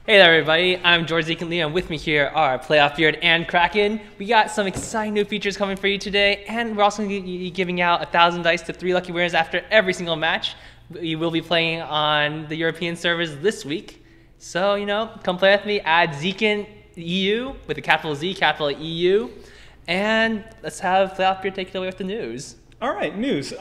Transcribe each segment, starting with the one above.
Hey there, everybody. I'm George Zeke and Leo, and with me here are Playoff Beard and Kraken. We got some exciting new features coming for you today, and we're also going to be giving out 1,000 dice to 3 lucky winners after every single match. We will be playing on the European servers this week. So, come play with me. Add Zekin EU with a capital Z, capital EU, and let's have Playoff Beard take it away with the news. All right, news.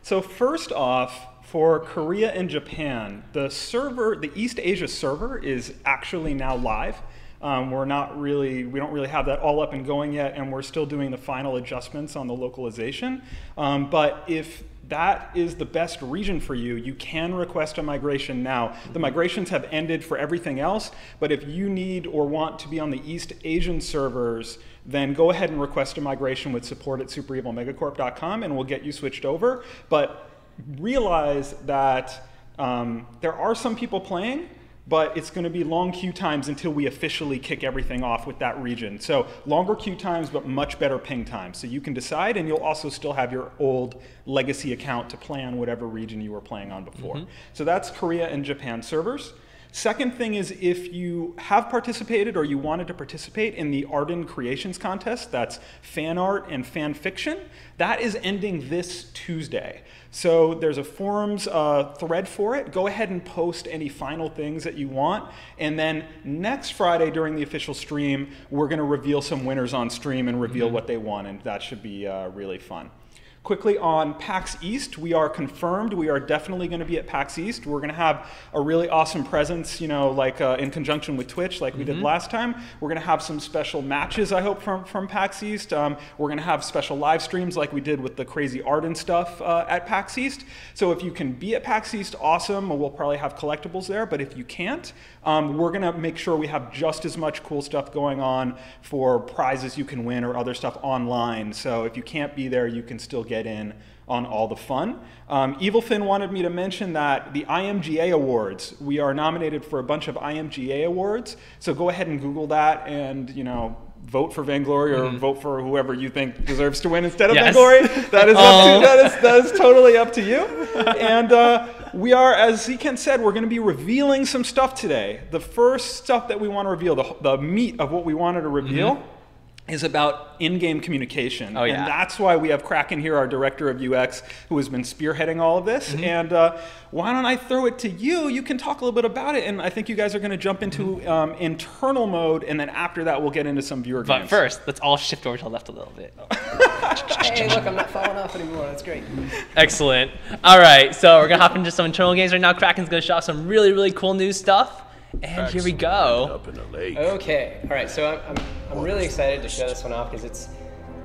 So first off, for Korea and Japan, the East Asia server is actually now live. We don't really have that all up and going yet, and we're still doing the final adjustments on the localization. But if that is the best region for you, you can request a migration now. The migrations have ended for everything else, but if you need or want to be on the East Asian servers, then go ahead and request a migration with support@superevilmegacorp.com, and we'll get you switched over. But realize that there are some people playing, but it's going to be long queue times until we officially kick everything off with that region. So longer queue times, but much better ping times. So you can decide, and you'll also still have your old legacy account to play on whatever region you were playing on before. So that's Korea and Japan servers. Second thing is, if you have participated or you wanted to participate in the Ardan Creations Contest, that's fan art and fan fiction, that is ending this Tuesday. So there's a forums thread for it. Go ahead and post any final things that you want. And then next Friday during the official stream, we're going to reveal some winners on stream and reveal what they won, and that should be really fun. Quickly on PAX East, we are confirmed. We are definitely going to be at PAX East. We're going to have a really awesome presence, in conjunction with Twitch, like we did last time. We're going to have some special matches, I hope, from PAX East. We're going to have special live streams like we did with the crazy Ardan stuff at PAX East. So if you can be at PAX East, awesome. We'll probably have collectibles there. But if you can't, we're going to make sure we have just as much cool stuff going on for prizes you can win or other stuff online. So if you can't be there, you can still get in on all the fun. EvilFin wanted me to mention that the IMGA Awards, we are nominated for a bunch of IMGA Awards, so go ahead and Google that and, vote for Vainglory or vote for whoever you think deserves to win instead of Vainglory. That is, that is totally up to you. And we are, as Zekin said, we're going to be revealing some stuff today. The first stuff that we want to reveal, the meat of what we wanted to reveal, is about in-game communication. And that's why we have Kraken here, our director of UX, who has been spearheading all of this. And why don't I throw it to you? You can talk a little bit about it, and I think you guys are going to jump into internal mode, and then after that, we'll get into some viewer games. But first, let's all shift over to the left a little bit. Hey, look, I'm not falling off anymore. That's great. Excellent. All right, so we're going to hop into some internal games right now. Kraken's going to show off some really, really cool new stuff. And here we go. Up in the lake. Okay, all right. So I'm really excited to show this one off because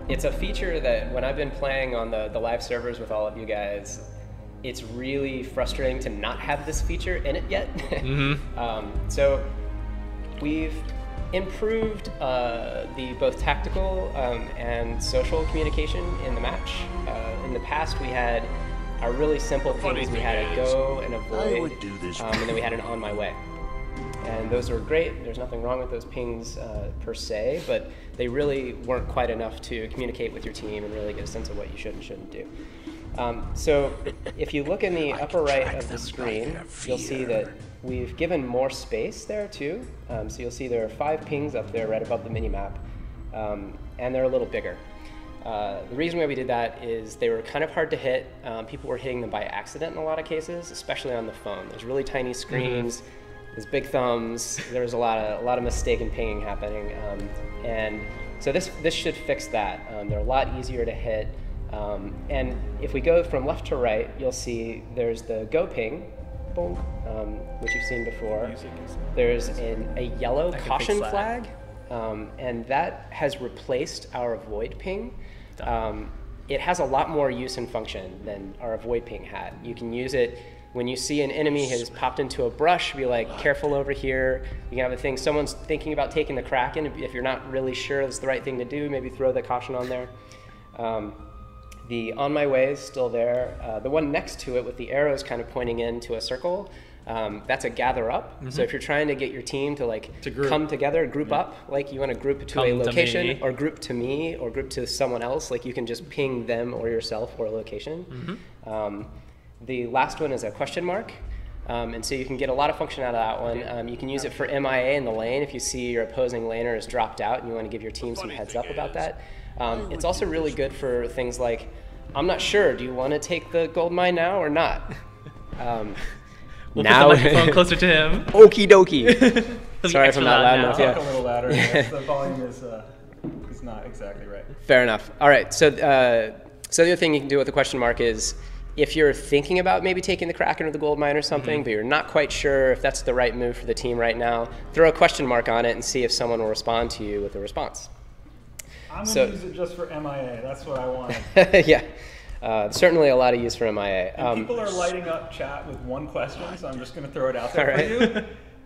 it's a feature that when I've been playing on the live servers with all of you guys, it's really frustrating to not have this feature in it yet. So we've improved the both tactical and social communication in the match. In the past, we had our really simple things. We had a go and a void, and then we had an on my way. And those were great. There's nothing wrong with those pings per se, but they really weren't quite enough to communicate with your team and really get a sense of what you should and shouldn't do. So if you look in the upper right of the screen, you'll see that we've given more space there too. So you'll see there are 5 pings up there right above the minimap, and they're a little bigger. The reason why we did that is they were kind of hard to hit. People were hitting them by accident in a lot of cases, especially on the phone. There's really tiny screens. There's big thumbs. There's a lot of mistaken pinging happening, and so this should fix that. They're a lot easier to hit, and if we go from left to right, you'll see there's the go ping, boom, which you've seen before. There's a yellow caution flag, and that has replaced our avoid ping. It has a lot more use and function than our avoid ping had. You can use it when you see an enemy has popped into a brush, be like, careful over here. You can have a thing, someone's thinking about taking the Kraken. If you're not really sure it's the right thing to do, maybe throw the caution on there. The on my way is still there. The one next to it with the arrows kind of pointing into a circle, that's a gather up. So if you're trying to get your team to come together, group up, like you want to group to a location or group to me or group to someone else, like you can just ping them or yourself or a location. The last one is a question mark. And so you can get a lot of function out of that one. You can use it for MIA in the lane if you see your opposing laner has dropped out and you want to give your team some heads up about that. It's also really good for things like, I'm not sure, do you want to take the gold mine now or not? We'll now, put the microphone closer to him. Okie dokie. Sorry if I'm not loud enough. Talk a little louder. Yes, the volume is not exactly right. Fair enough. All right. So, the other thing you can do with the question mark is, if you're thinking about maybe taking the Kraken or the gold mine or something, but you're not quite sure if that's the right move for the team right now, throw a question mark on it and see if someone will respond to you with a response. I'm going to use it just for MIA. That's what I wanted. Yeah. Certainly a lot of use for MIA. And people are lighting up chat with one question, so I'm just going to throw it out there for you.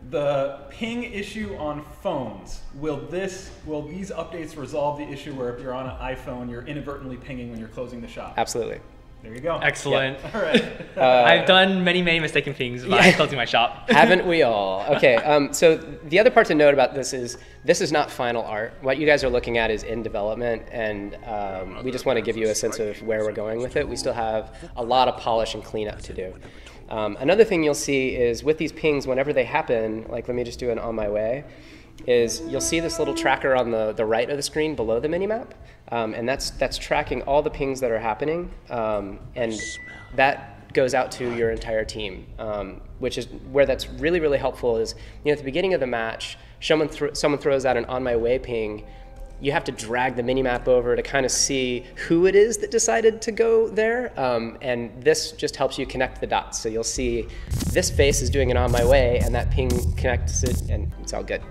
The ping issue on phones, will these updates resolve the issue where if you're on an iPhone, you're inadvertently pinging when you're closing the shop? Absolutely. There you go. Excellent. Yep. All right. I've done many mistaken pings by closing my shop. Haven't we all? Okay. So the other part to note about this is not final art. What you guys are looking at is in development, and we just want to give you a sense of where we're going with it. We still have a lot of polish and cleanup to do. Another thing you'll see is with these pings, whenever they happen, like let me just do an on my way, is you'll see this little tracker on the right of the screen below the minimap. And that's tracking all the pings that are happening, and that goes out to your entire team, which is where that's really, really helpful is, at the beginning of the match, someone throws out an on my way ping, you have to drag the minimap over to kind of see who it is that decided to go there, and this just helps you connect the dots. So you'll see this face is doing an on my way, and that ping connects it, and it's all good.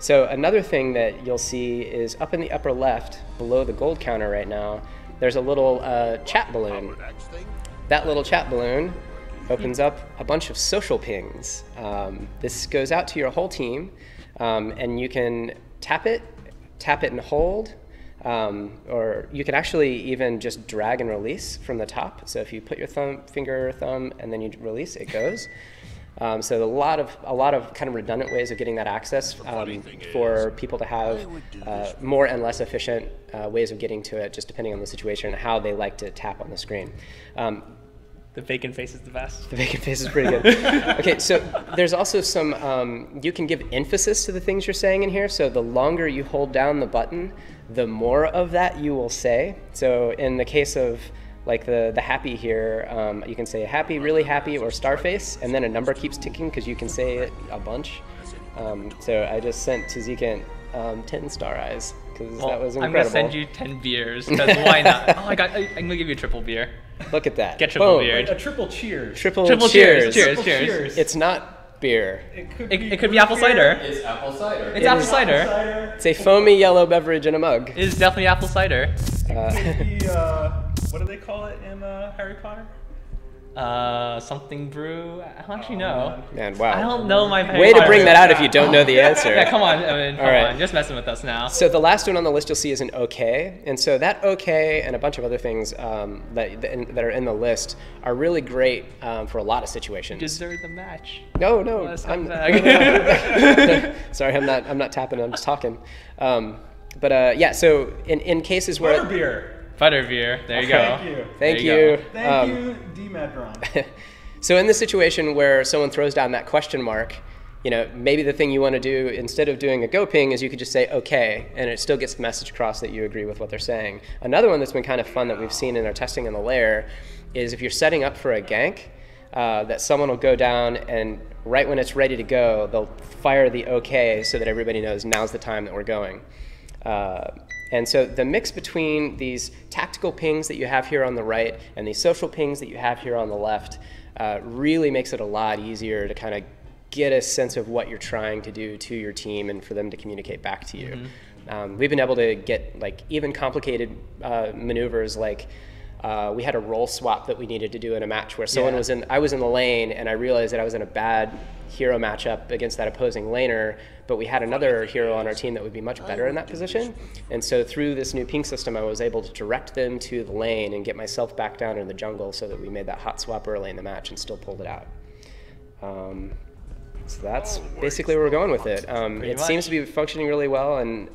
So another thing that you'll see is up in the upper left, below the gold counter right now, there's a little chat balloon. That little chat balloon opens up a bunch of social pings. This goes out to your whole team, and you can tap it and hold, or you can actually even just drag and release from the top. So if you put your finger or thumb, and then you release, it goes. So a lot of kind of redundant ways of getting that access for people to have more and less efficient ways of getting to it, just depending on the situation and how they like to tap on the screen. The vacant face is the best. The vacant face is pretty good. Okay, so there's also some, you can give emphasis to the things you're saying in here. So the longer you hold down the button, the more of that you will say. So in the case of like the happy here, you can say happy, really happy, or star face, and then a number keeps ticking because you can say it a bunch. So I just sent to Zekant 10 star eyes because that was incredible. I'm gonna send you 10 beers because why not? Oh, I'm gonna give you a triple beer. Look at that. Get triple Boom. beer. A triple cheers. Triple cheers. Cheers. It's not beer. It could be apple cider. It's apple cider. It's apple cider. It's a foamy yellow beverage in a mug. It is definitely apple cider. It could be, what do they call it in Harry Potter? Something brew. I don't actually know. Man, wow. I don't know my Harry Way to Potter. bring that out if you don't know the answer. Yeah, come on, Evan. Come All right. on. Just messing with us now. So the last one on the list you'll see is an OK. And so that OK and a bunch of other things that are in the list are really great for a lot of situations. Deserve the match. No. Sorry, I'm not tapping. I'm just talking. Yeah. So in cases where Butterbeer. There you go. Thank you. Thank you, D-Medron. So in the situation where someone throws down that question mark, maybe the thing you want to do instead of doing a go ping is you could just say okay, and it still gets the message across that you agree with what they're saying. Another one that's been kind of fun that we've seen in our testing in the lair is if you're setting up for a gank, that someone will go down and right when it's ready to go, they'll fire the okay so that everybody knows now's the time that we're going. And so the mix between these tactical pings that you have here on the right and these social pings that you have here on the left really makes it a lot easier to kind of get a sense of what you're trying to do to your team and for them to communicate back to you. Mm-hmm. We've been able to get like even complicated maneuvers like we had a role swap that we needed to do in a match where someone I was in the lane and I realized that I was in a bad hero matchup against that opposing laner, but we had another hero on our team that would be much better in that position. And so through this new ping system, I was able to direct them to the lane and get myself back down in the jungle so that we made that hot swap early in the match and still pulled it out. So that's basically where we're going with it. It seems to be functioning really well, and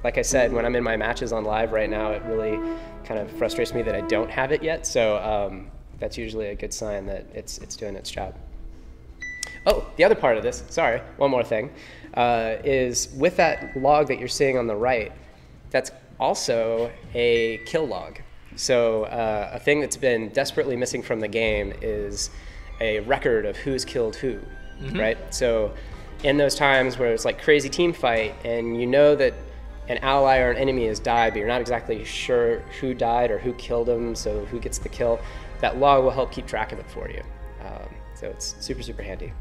like I said, when I'm in my matches on live right now, it really kind of frustrates me that I don't have it yet. So that's usually a good sign that it's doing its job. Oh, the other part of this, sorry, one more thing, is with that log that you're seeing on the right, that's also a kill log. So a thing that's been desperately missing from the game is a record of who's killed who, right? So in those times where it's like crazy team fight and you know that an ally or an enemy has died, but you're not exactly sure who died or who killed them, so who gets the kill, that log will help keep track of it for you. So it's super, super handy.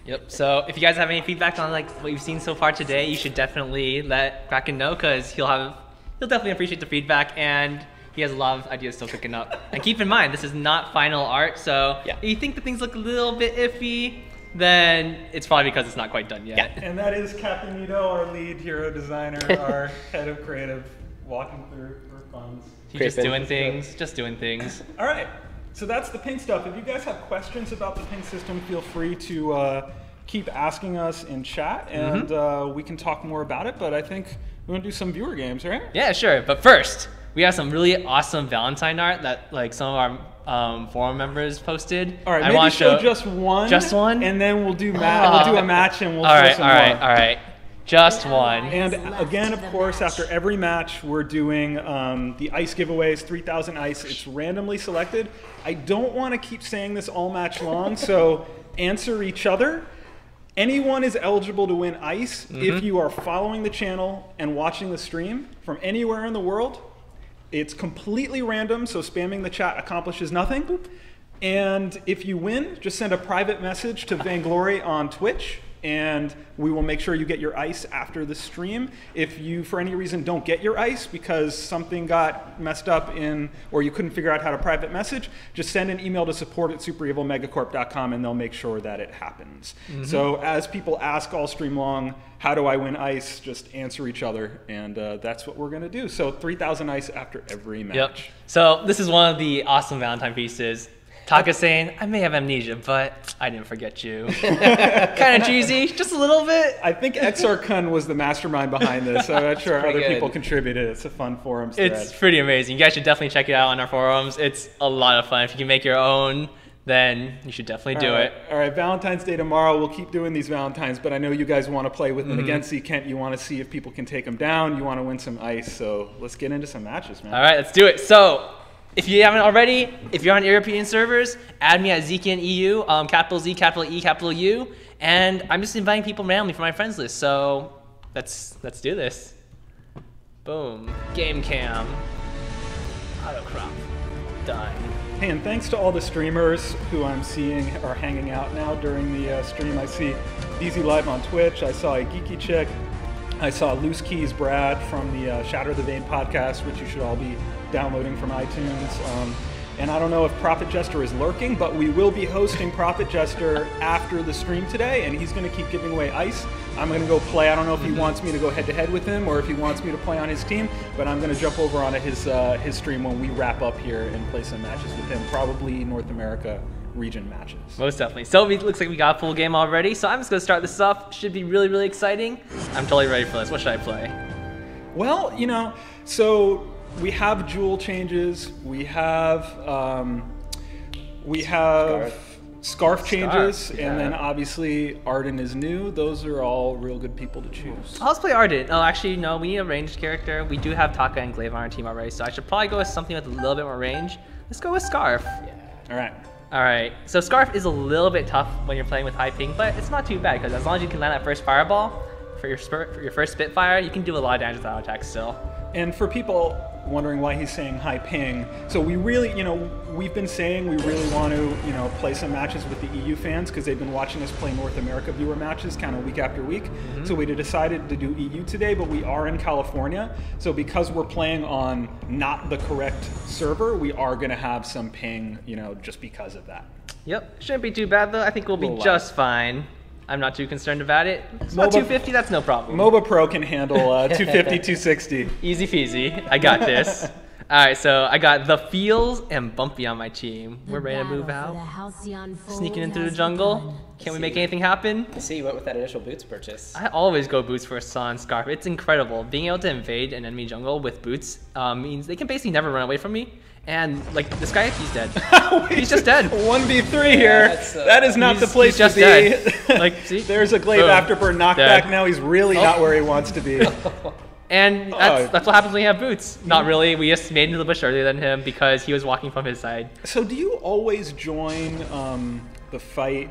Yep. So if you guys have any feedback on like what you've seen so far today, you should definitely let Kraken know, because he'll definitely appreciate the feedback, and he has a lot of ideas still cooking up. And keep in mind, this is not final art, so if you think that things look a little bit iffy, then it's probably because it's not quite done yet. Yeah. And that is Captain Nito, our lead hero designer, our head of creative, walking through for funds. He's just doing things, just doing things. All right. So that's the ping stuff. If you guys have questions about the ping system, feel free to keep asking us in chat, and we can talk more about it. But I think we're gonna do some viewer games, right? Yeah, sure. But first, we have some really awesome Valentine art that like some of our forum members posted. All right, maybe show just one. Just one, and then we'll do we'll do a match, and we'll show some more. All right. Just one. And again, of course, after every match, we're doing the ice giveaways, 3,000 ice. It's randomly selected. I don't want to keep saying this all match long, so answer each other. Anyone is eligible to win ice if you are following the channel and watching the stream from anywhere in the world. It's completely random, so spamming the chat accomplishes nothing. And if you win, just send a private message to Vainglory on Twitch, and we will make sure you get your ice after the stream. If you, for any reason, don't get your ice because something got messed up or you couldn't figure out how to private message, just send an email to support@superevilmegacorp.com and they'll make sure that it happens. So as people ask all stream long, how do I win ice? Just answer each other, and that's what we're gonna do. So 3,000 ice after every match. Yep. So this is one of the awesome Valentine pieces. Taka saying, I may have amnesia, but I didn't forget you. Kind of cheesy, just a little bit. I think XRCun was the mastermind behind this. I'm not sure other people contributed. It's a fun forums thread. It's pretty amazing. You guys should definitely check it out on our forums. It's a lot of fun. If you can make your own, then you should definitely do it. All right, Valentine's Day tomorrow. We'll keep doing these Valentines, but I know you guys want to play with and against. Kent, you want to see if people can take them down. You want to win some ice. So let's get into some matches, man. All right, let's do it. So if you haven't already, if you're on European servers, add me at ZKNEU, capital Z, capital E, capital U, and I'm just inviting people randomly from my friends list. So let's do this. Boom. Game cam. Auto crop. Done. Hey, and thanks to all the streamers who I'm seeing are hanging out now during the stream. I see DZ Live on Twitch. I saw a Geeky Chick. I saw Loose Keys Brad from the Shatter the Vein podcast, which you should all be downloading from iTunes. And I don't know if Prophet Jester is lurking, but we will be hosting Prophet Jester after the stream today, and he's going to keep giving away ice. I'm going to go play. I don't know if he wants me to go head-to-head with him or if he wants me to play on his team, but I'm going to jump over onto his stream when we wrap up here and play some matches with him, probably North America region matches. Most definitely. So it looks like we got a full game already, so I'm just going to start this off. Should be really, really exciting. I'm totally ready for this. What should I play? Well, so we have jewel changes. We have scarf changes, and then obviously Ardan is new. Those are all real good people to choose. Let's play Ardan. Oh, actually, no, we need a ranged character. We do have Taka and Glaive on our team already, so I should probably go with something with a little bit more range. Let's go with Scarf. All right. All right. So Scarf is a little bit tough when you're playing with high ping, but it's not too bad because as long as you can land that first fireball for your first Spitfire, you can do a lot of damage with auto attack still. And for people wondering why he's saying high ping, so we really, we've been saying we really want to, play some matches with the EU fans because they've been watching us play North America viewer matches kind of week after week. So we decided to do EU today, but we are in California. So because we're playing on not the correct server, we are going to have some ping, just because of that. Yep. Shouldn't be too bad though. I think we'll be just fine. I'm not too concerned about it. It's about 250, that's no problem. MOBA Pro can handle 250, 260. Easy peasy. I got this. Alright, so I got the Feels and Bumpy on my team. We're ready to move out. Sneaking in through the jungle. Can we make anything happen? I see you went with that initial boots purchase. I always go boots for a Saw and Scarf. It's incredible. Being able to invade an enemy jungle with boots means they can basically never run away from me. And like this guy, he's dead. He's just dead. 1v3 here. That is not the place just to be. dead. Like, see? There's a Glaive Afterburn knockback. Dead. Now he's really not where he wants to be. And that's what happens when you have boots. Not really. We just made into the bush earlier than him because he was walking from his side. So do you always join the fight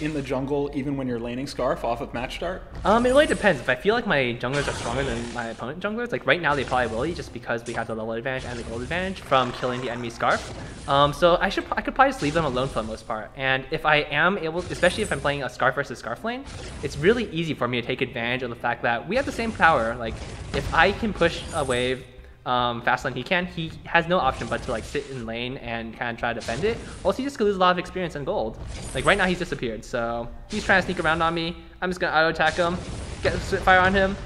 in the jungle even when you're laning Scarf off of match start? It really depends. If I feel like my junglers are stronger than my opponent junglers, like right now they probably will, just because we have the level advantage and the gold advantage from killing the enemy Scarf. So I could probably just leave them alone for the most part. And if I am able, especially if I'm playing a Scarf versus Scarf lane, it's really easy for me to take advantage of the fact that we have the same power. Like if I can push a wave faster than he can, he has no option but to like sit in lane and kind of try to defend it. Also, he just could lose a lot of experience and gold. Like right now he's disappeared, so he's trying to sneak around on me. I'm just gonna auto attack him, get a Spitfire on him.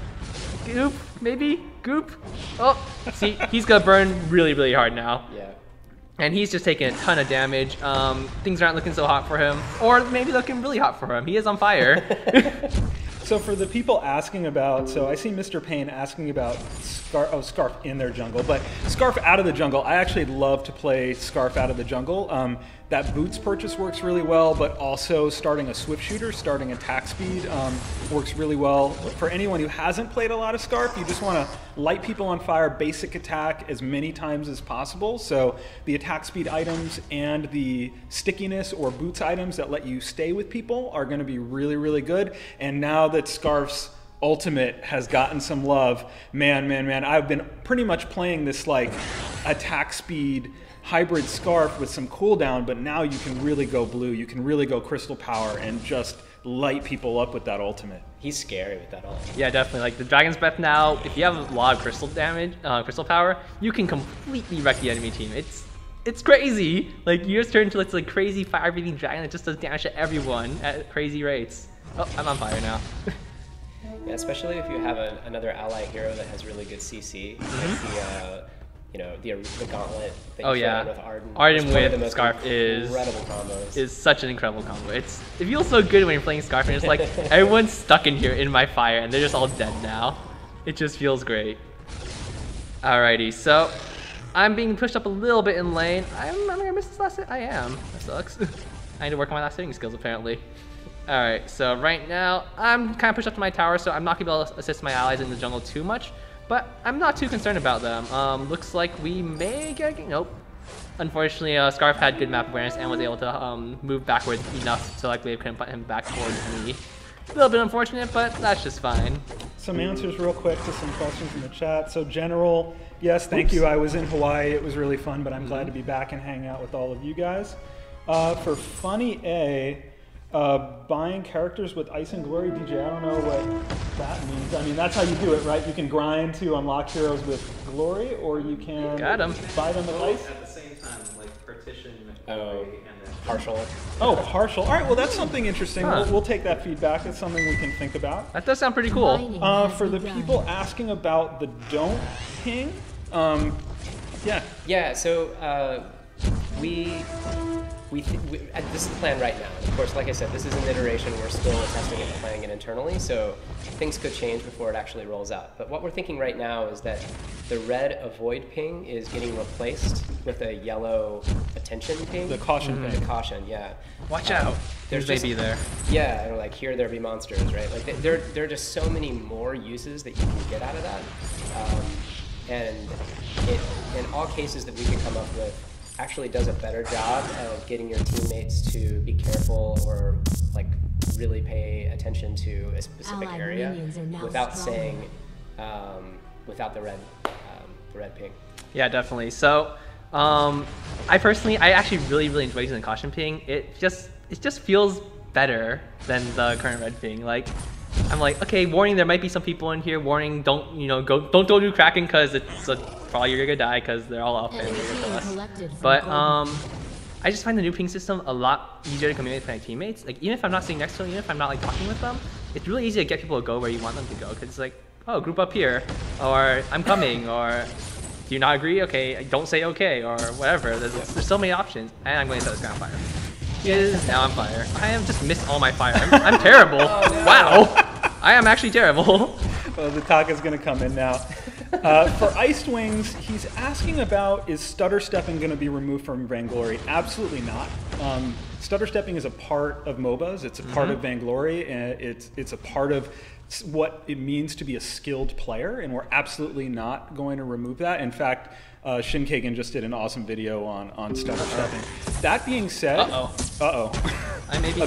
Goop, maybe? Goop? Oh, see, he's gonna burn really, really hard now. Yeah. And he's just taking a ton of damage. Things aren't looking so hot for him, or maybe looking really hot for him. He is on fire. So for the people asking about, so I see Mr. Payne asking about Scarf in their jungle, but Scarf out of the jungle, I actually love to play Scarf out of the jungle. That boots purchase works really well, but also starting a Swift Shooter, starting attack speed works really well. For anyone who hasn't played a lot of Scarf, you just want to light people on fire, basic attack as many times as possible. So the attack speed items and the stickiness or boots items that let you stay with people are going to be really, really good. And now that Scarf's ultimate has gotten some love, man, I've been pretty much playing this like attack speed hybrid Scarf with some cooldown, but now you can really go blue, you can really go crystal power and just light people up with that ultimate. He's scary with that ult. Yeah, definitely. Like the Dragon's Breath now, if you have a lot of crystal damage, crystal power, you can completely wreck the enemy team. It's crazy. Like you just turn into this like crazy fire-breathing dragon that just does damage to everyone at crazy rates. Oh, I'm on fire now. Yeah, especially if you have another ally hero that has really good CC. Like the gauntlet that you throw with Ardan. Ardan with Scarf is such an incredible combo. It feels so good when you're playing Scarf and it's like everyone's stuck in here in my fire and they're just all dead now. It just feels great. Alrighty, so I'm being pushed up a little bit in lane. I'm gonna miss this last hit. I am. That sucks. I need to work on my last hitting skills apparently. Alright, so right now I'm kind of pushed up to my tower, so I'm not gonna be able to assist my allies in the jungle too much. But I'm not too concerned about them. Looks like we may get... Nope. Unfortunately, Scarf had good map awareness and was able to move backwards enough so like we couldn't put him back towards me. A little bit unfortunate, but that's just fine. Some answers real quick to some questions in the chat. So General, yes, thank you. I was in Hawaii. It was really fun, but I'm glad to be back and hang out with all of you guys. For Funny A, buying characters with Ice and Glory, DJ, I don't know what that means. I mean, that's how you do it, right? You can grind to unlock heroes with Glory, or you can buy them with Ice. At the same time, like partition and then partial. Oh, partial. All right, well, that's something interesting. We'll take that feedback. It's something we can think about. That does sound pretty cool. For the people asking about the don't ping, yeah. Yeah, so this is the plan right now. Of course, like I said, this is an iteration. We're still testing it and playing it internally, so things could change before it actually rolls out. But what we're thinking right now is that the red avoid ping is getting replaced with a yellow attention ping. The caution ping. The caution, yeah. Watch out. There's maybe there. Yeah, and like here there be monsters, right? Like there are just so many more uses that you can get out of that. And in all cases that we can come up with, actually does a better job of getting your teammates to be careful or like really pay attention to a specific area without saying without the red ping. Yeah, definitely. So I actually really enjoy using the caution ping. It just feels better than the current red ping. Like I'm like, okay, warning, there might be some people in here. Warning, don't do Kraken because it's probably you're gonna die because they're all up and they're gonna kill us. But I just find the new ping system a lot easier to communicate with my teammates. Like even if I'm not sitting next to them, even if I'm not like talking with them, it's really easy to get people to go where you want them to go. Because it's like, oh, group up here, or I'm coming, or Do you not agree? Okay, don't say okay or whatever. There's so many options. And I'm going to set this guy on fire. He is now on fire. I have just missed all my fire. I'm terrible. Oh, no. Wow. I am actually terrible. Well, the Taka's going to come in now. For Iced Wings, he's asking about, is stutter stepping going to be removed from Vainglory? Absolutely not. Stutter stepping is a part of MOBAs. It's a part of Vainglory, and it's a part of what it means to be a skilled player, and we're absolutely not going to remove that. In fact, Shinkagen just did an awesome video on stutter stepping. That being said, I may be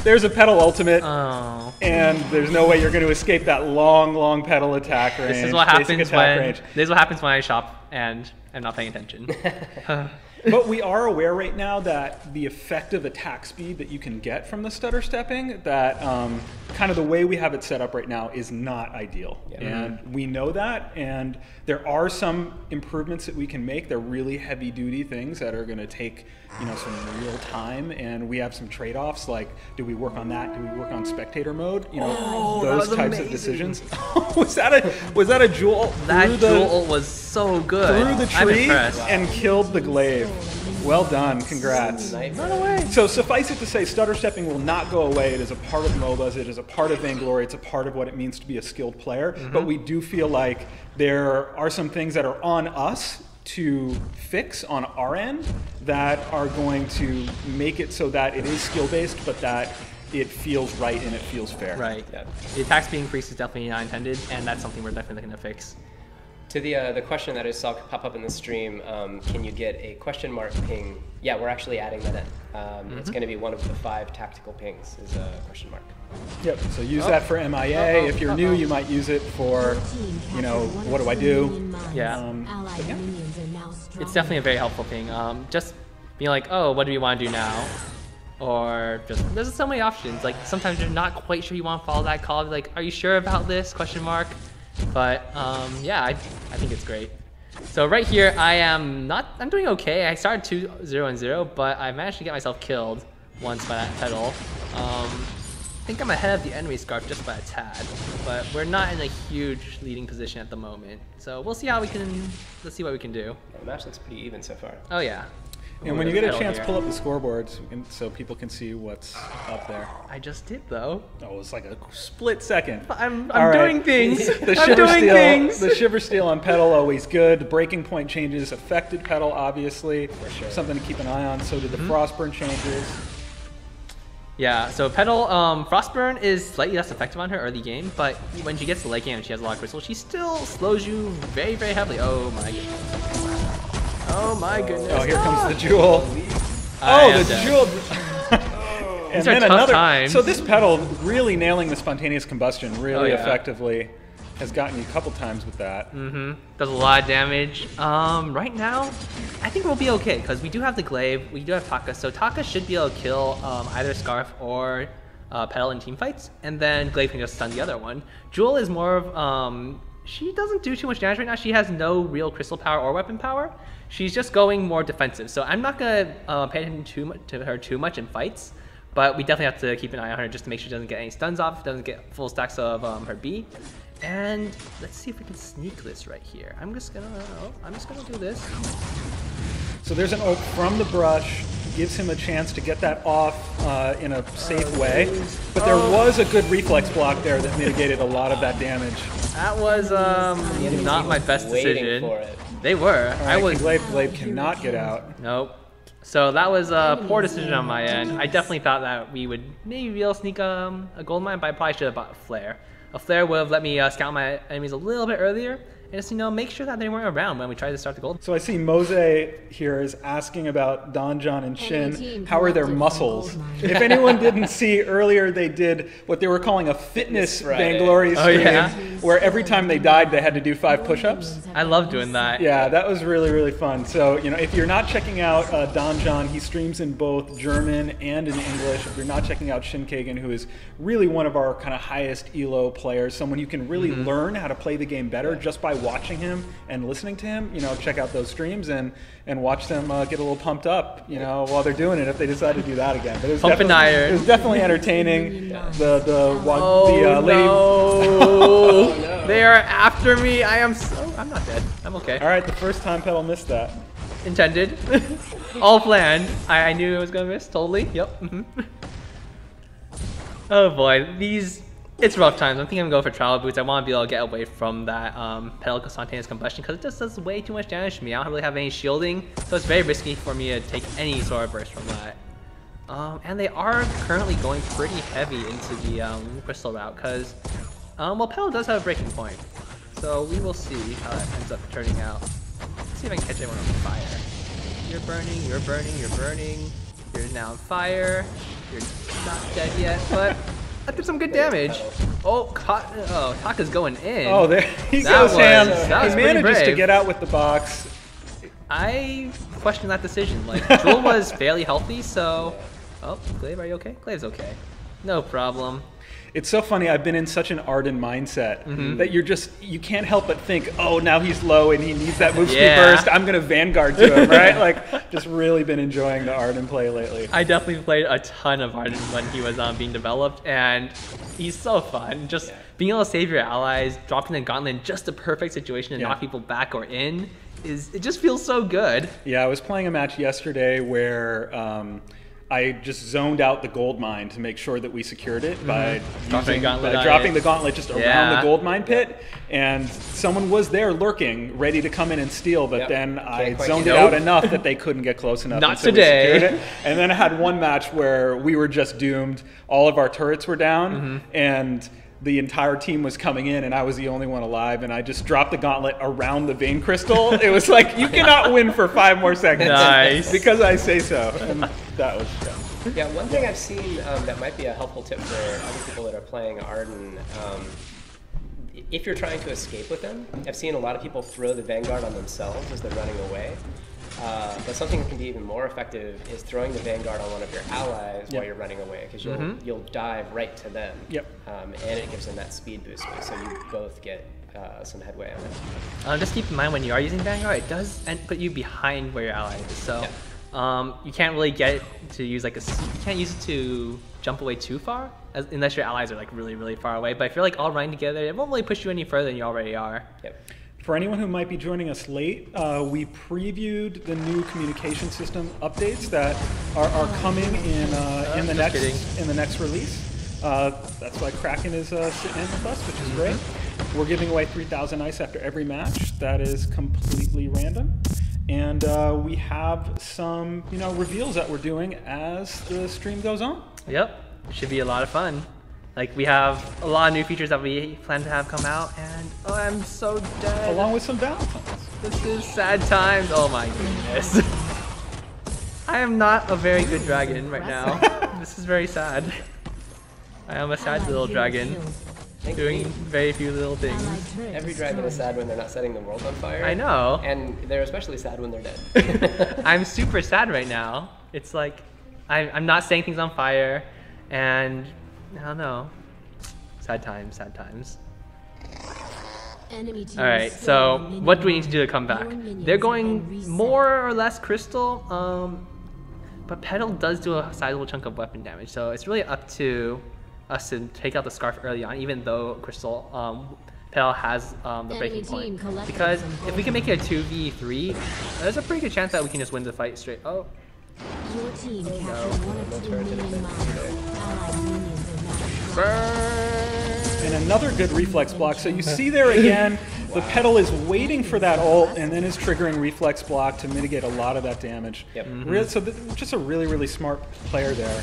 there's a pedal ultimate, Oh. and there's no way you're going to escape that long pedal attack range. This is what happens when I shop and I'm not paying attention. But we are aware right now that the effective attack speed that you can get from the stutter stepping, that kind of the way we have it set up right now is not ideal. Yeah. And we know that, and there are some improvements that we can make. They're really heavy duty things that are going to take some real time, and we have some trade-offs, like do we work on that? Do we work on spectator mode? Those types of decisions. was that a jewel? That jewel was so good. Through the tree and killed the glaive. Well done, congrats. So suffice it to say, stutter stepping will not go away. It is a part of MOBAs, it is a part of Vainglory, it's a part of what it means to be a skilled player, but we do feel like there are some things that are on us to fix on our end that are going to make it so that it is skill-based, but that it feels right and it feels fair. Right. Yeah. The attack speed increase is definitely not intended, and that's something we're definitely going to fix. To the question that I saw pop up in the stream, can you get a question mark ping? Yeah, we're actually adding that in. It's going to be one of the 5 tactical pings is a question mark. Yep, so use that for MIA. If you're new, you might use it for, what do I do? Yeah. It's definitely a very helpful ping. Just being like, oh, what do we want to do now? Or just, there's so many options. Like, sometimes you're not quite sure you want to follow that call. Like, are you sure about this? Question mark. But yeah, I think it's great. So right here, I'm doing okay. I started 2-0-0, but I managed to get myself killed once by that pedal. I think I'm ahead of the enemy scarf just by a tad, but we're not in a huge leading position at the moment. So we'll see how let's see what we can do. Yeah, the match looks pretty even so far. Oh yeah. And when you get a chance, pull up the scoreboards so people can see what's up there. I just did though. Oh, it's like a split second. I'm doing things. I'm doing things. The shiver steel on pedal, always good. The breaking point changes affected pedal, obviously. For sure. Something to keep an eye on. So did the frostburn changes. Yeah, so pedal, frostburn is slightly less effective on her early game, but when she gets to late game and she has a lot of crystals, she still slows you very, very heavily. Oh my goodness. Oh my goodness. Oh, here comes the jewel. The jewel. And then another times. So this pedal really nailing the spontaneous combustion really effectively. Has gotten you a couple times with that. Does a lot of damage. Right now, I think we'll be okay because we do have the glaive, we do have Taka, so Taka should be able to kill either Scarf or Pedal in team fights, and then Glaive can just stun the other one. Jewel is more of she doesn't do too much damage right now. She has no real crystal power or weapon power. She's just going more defensive, so I'm not gonna pay attention to her too much in fights. But we definitely have to keep an eye on her just to make sure she doesn't get any stuns off, doesn't get full stacks of her B. And let's see if we can sneak this right here. I'm just gonna do this. So there's an oak from the brush, gives him a chance to get that off in a safe way. But there was a good reflex block there that mitigated a lot of that damage. That was not my best decision. For it. They were. Right, Glaive cannot get out. Nope. So that was a poor decision on my end. I definitely thought that we would maybe be able to sneak a gold mine, but I probably should have bought a flare. A flare would have let me scout my enemies a little bit earlier, and just, make sure that they weren't around when we tried to start the gold. So I see Mose here is asking about Donjon and Shin. How are their muscles? If anyone didn't see earlier, they did what they were calling a fitness Vainglory stream, where every time they died, they had to do 5 push-ups. I love doing that. Yeah, that was really, really fun. So, if you're not checking out Donjon, he streams in both German and in English. If you're not checking out Shinkagen, who is really one of our kind of highest ELO players, someone you can really learn how to play the game better just by watching him and listening to him, check out those streams and watch them get a little pumped up, while they're doing it if they decide to do that again. But it was definitely entertaining. The lady. No. They are after me. I am so I'm not dead. I'm okay. All right, the first time Petal missed that. Intended. All planned. I knew I was gonna miss, totally. Yep. Oh boy, it's rough times. I'm thinking I'm going for trial boots. I want to be able to get away from that Petal spontaneous combustion because it just does way too much damage to me. I don't really have any shielding, so it's very risky for me to take any sort of burst from that. And they are currently going pretty heavy into the crystal route because, well, Petal does have a breaking point. So we will see how that ends up turning out. Let's see if I can catch everyone on fire. You're burning, you're burning, you're burning. You're now on fire. You're not dead yet, but that did some good damage. Oh, Taka's going in. Oh, there he goes, Ham. That He manages to get out with the box. I question that decision. Like, Jewel was fairly healthy, so... Oh, Glaive, are you okay? Glaive's okay. No problem. It's so funny. I've been in such an Ardan mindset that you can't help but think, oh, now he's low and he needs that move speed burst. I'm gonna Vanguard to him, right? Like, just really been enjoying the Ardan play lately. I definitely played a ton of Ardan when he was being developed, and he's so fun. Just being able to save your allies, dropping the gauntlet in just the perfect situation to knock people back or in, it just feels so good. Yeah, I was playing a match yesterday where I just zoned out the gold mine to make sure that we secured it by dropping the gauntlet just around the gold mine pit, and someone was there lurking, ready to come in and steal, but then I zoned it out enough that they couldn't get close enough. Not today. We secured it. And then I had one match where we were just doomed. All of our turrets were down, and the entire team was coming in, and I was the only one alive, and I just dropped the gauntlet around the vein crystal. It was like, you cannot win for 5 more seconds. Nice. Because I say so. And that was fun. Yeah, one thing I've seen that might be a helpful tip for other people that are playing Ardan, if you're trying to escape with them, I've seen a lot of people throw the Vanguard on themselves as they're running away. But something that can be even more effective is throwing the Vanguard on one of your allies while you're running away, because you'll dive right to them. And it gives them that speed boost, so you both get some headway on it. Just keep in mind when you are using Vanguard, it does put you behind where your ally is. So you can't really get it to use you can't use it to jump away too far, unless your allies are like really, really far away. But if you're like all running together, it won't really push you any further than you already are. For anyone who might be joining us late, we previewed the new communication system updates that are coming in the next release. That's why Kraken is sitting in with us, which is great. We're giving away 3,000 ice after every match. That is completely random. And we have some reveals that we're doing as the stream goes on. Yep, should be a lot of fun. Like, we have a lot of new features that we plan to have come out, and oh, I'm so dead. Along with some Valentines. This is sad times. Oh my goodness. I am not a very good dragon right now. This is very sad. I am a sad little dragon, doing very few little things. Every dragon is sad when they're not setting the world on fire. I know. And they're especially sad when they're dead. I'm super sad right now. It's like, I'm not setting things on fire, and I don't know. Sad times, sad times. Alright, so what do we need to do to come back? They're going more or less crystal, but Petal does do a sizable chunk of weapon damage, so it's really up to us to take out the scarf early on, even though crystal Petal has the breaking point. Because if we can make it a 2v3, there's a pretty good chance that we can just win the fight straight. Oh. Your team captured one of 2 minion mines. Burn! And another good reflex block. So you see there again, the Petal is waiting for that ult and then is triggering reflex block to mitigate a lot of that damage. So just a really, really smart player there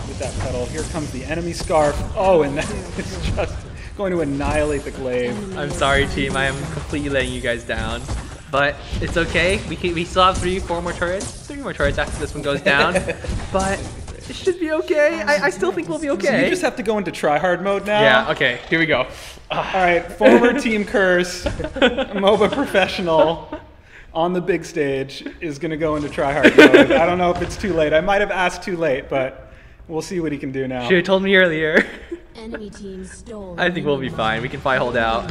with that Petal. Here comes the enemy scarf. Oh, and that is just going to annihilate the glaive. I'm sorry, team. I am completely letting you guys down. But it's okay. We still have 3 more turrets. 3 more turrets after this one goes down. But it should be okay. I still think we'll be okay. So you just have to go into tryhard mode now? Yeah, okay. Here we go. Alright, former Team Curse, MOBA professional on the big stage is going to go into tryhard mode. I don't know if it's too late. I might have asked too late, but we'll see what he can do now. Should have told me earlier. Enemy team stole. I think we'll be fine. We can probably hold out.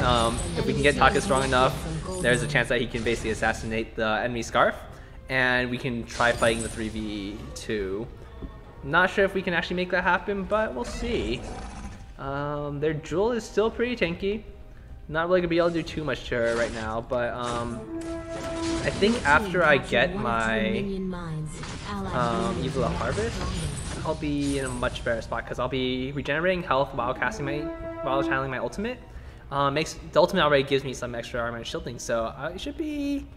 If we can get Taka strong enough, there's a chance that he can basically assassinate the enemy scarf, and we can try fighting the 3v2. Not sure if we can actually make that happen, but we'll see. Their Jewel is still pretty tanky. Not really gonna be able to do too much to her right now, but I think after I get my Evil Harvest, I'll be in a much better spot because I'll be regenerating health while channeling my ultimate. The ultimate already gives me some extra armor and shielding, so it should be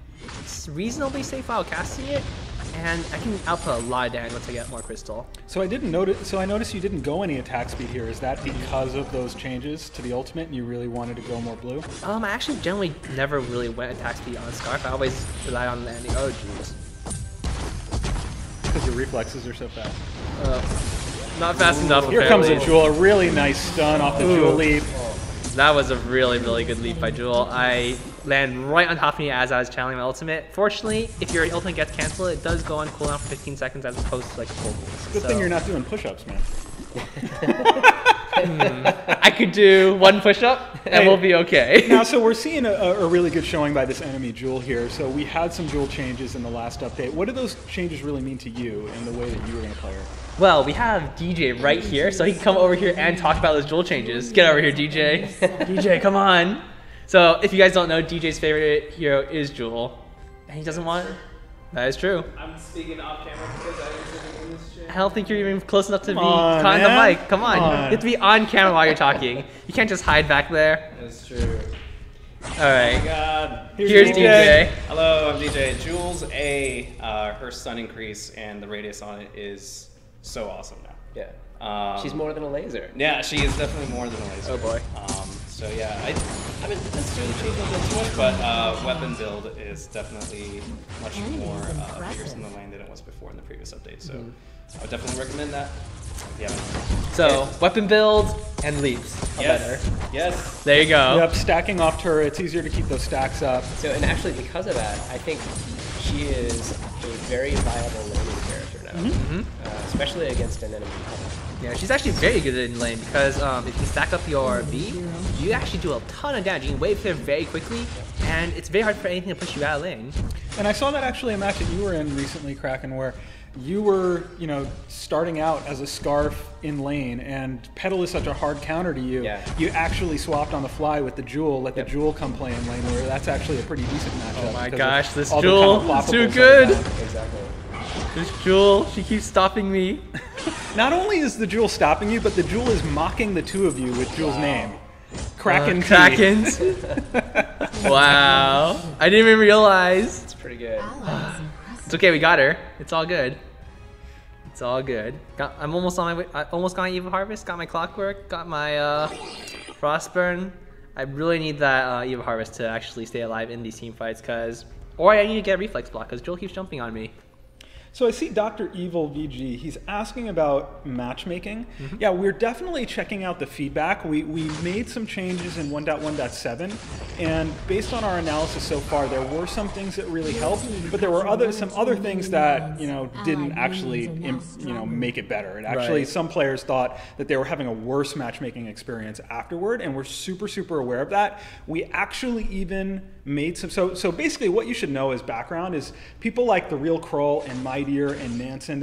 reasonably safe while casting it, and I can output a lot of damage once I get more crystal. So I noticed you didn't go any attack speed here. Is that because of those changes to the ultimate and you really wanted to go more blue? I actually generally never really went attack speed on Scarf. I always relied on landing. Oh jeez. Because your reflexes are so fast. Not fast enough. Here comes a Jewel, a really nice stun off the Jewel leap. That was a really, really good leap by Jewel. I land right on top of me as I was channeling my ultimate. Fortunately, if your ultimate gets canceled, it does go on cooldown for 15 seconds as opposed to like full boost. Good thing you're not doing push-ups, man. I could do one push-up and we'll be okay. Now, so we're seeing a really good showing by this enemy Jewel here. So we had some Jewel changes in the last update. What do those changes really mean to you and the way that you were going to play her? Well, we have DJ right here, so he can come over here and talk about those Jewel changes. Get over here, DJ. DJ, come on. So, if you guys don't know, DJ's favorite hero is Jewel. And he doesn't want it. That is true. I'm speaking off camera because I was sitting in this chair. I don't think you're even close enough to be on the mic. Come on. You have to be on camera while you're talking. You can't just hide back there. That's true. Alright. Oh my god. Here's DJ. Hello, I'm DJ. Jules A, her stun increase and the radius on it is so awesome now. Yeah. She's more than a laser. Yeah, she is definitely more than a laser. Oh boy. So yeah, I haven't necessarily changed that too much, but weapon build is definitely much more vigorous in the lane than it was before in the previous update. So I would definitely recommend that. Yeah. So weapon build and leaps are better. Yes. There you go. Yep, stacking off to her, it's easier to keep those stacks up. So, and actually because of that, I think she is a very viable laning character now, especially against an enemy. Yeah, she's actually very good in lane because if you stack up your V, you actually do a ton of damage. You can wave clear very quickly, and it's very hard for anything to push you out of lane. And I saw that actually a match that you were in recently, Kraken, where you were, starting out as a Scarf in lane, and Petal is such a hard counter to you. Yeah. You actually swapped on the fly with the Jewel, let the Jewel come play in lane, where that's actually a pretty decent matchup. Oh my gosh, this all the Jewel kind of is too floppables good. that are down. Exactly. This Jewel, she keeps stopping me. Not only is the Jewel stopping you, but the Jewel is mocking the two of you with Jewel's name. Kraken T. Krakens. Wow. I didn't even realize. It's pretty good. It's okay, we got her. It's all good. It's all good. I'm almost on my way. I almost got my Evil Harvest, got my Clockwork, got my Frostburn. I really need that Evil Harvest to actually stay alive in these team fights, or I need to get a Reflex Block because Jewel keeps jumping on me. So I see Dr. Evil VG, he's asking about matchmaking. Yeah, we're definitely checking out the feedback. We made some changes in 1.1.7, and based on our analysis so far, there were some things that really helped, but there were some other things that, didn't actually, make it better. And actually, some players thought that they were having a worse matchmaking experience afterward, and we're super, super aware of that. We actually even made some, so basically what you should know as background is people like The Real Kroll and Mightier and Manson,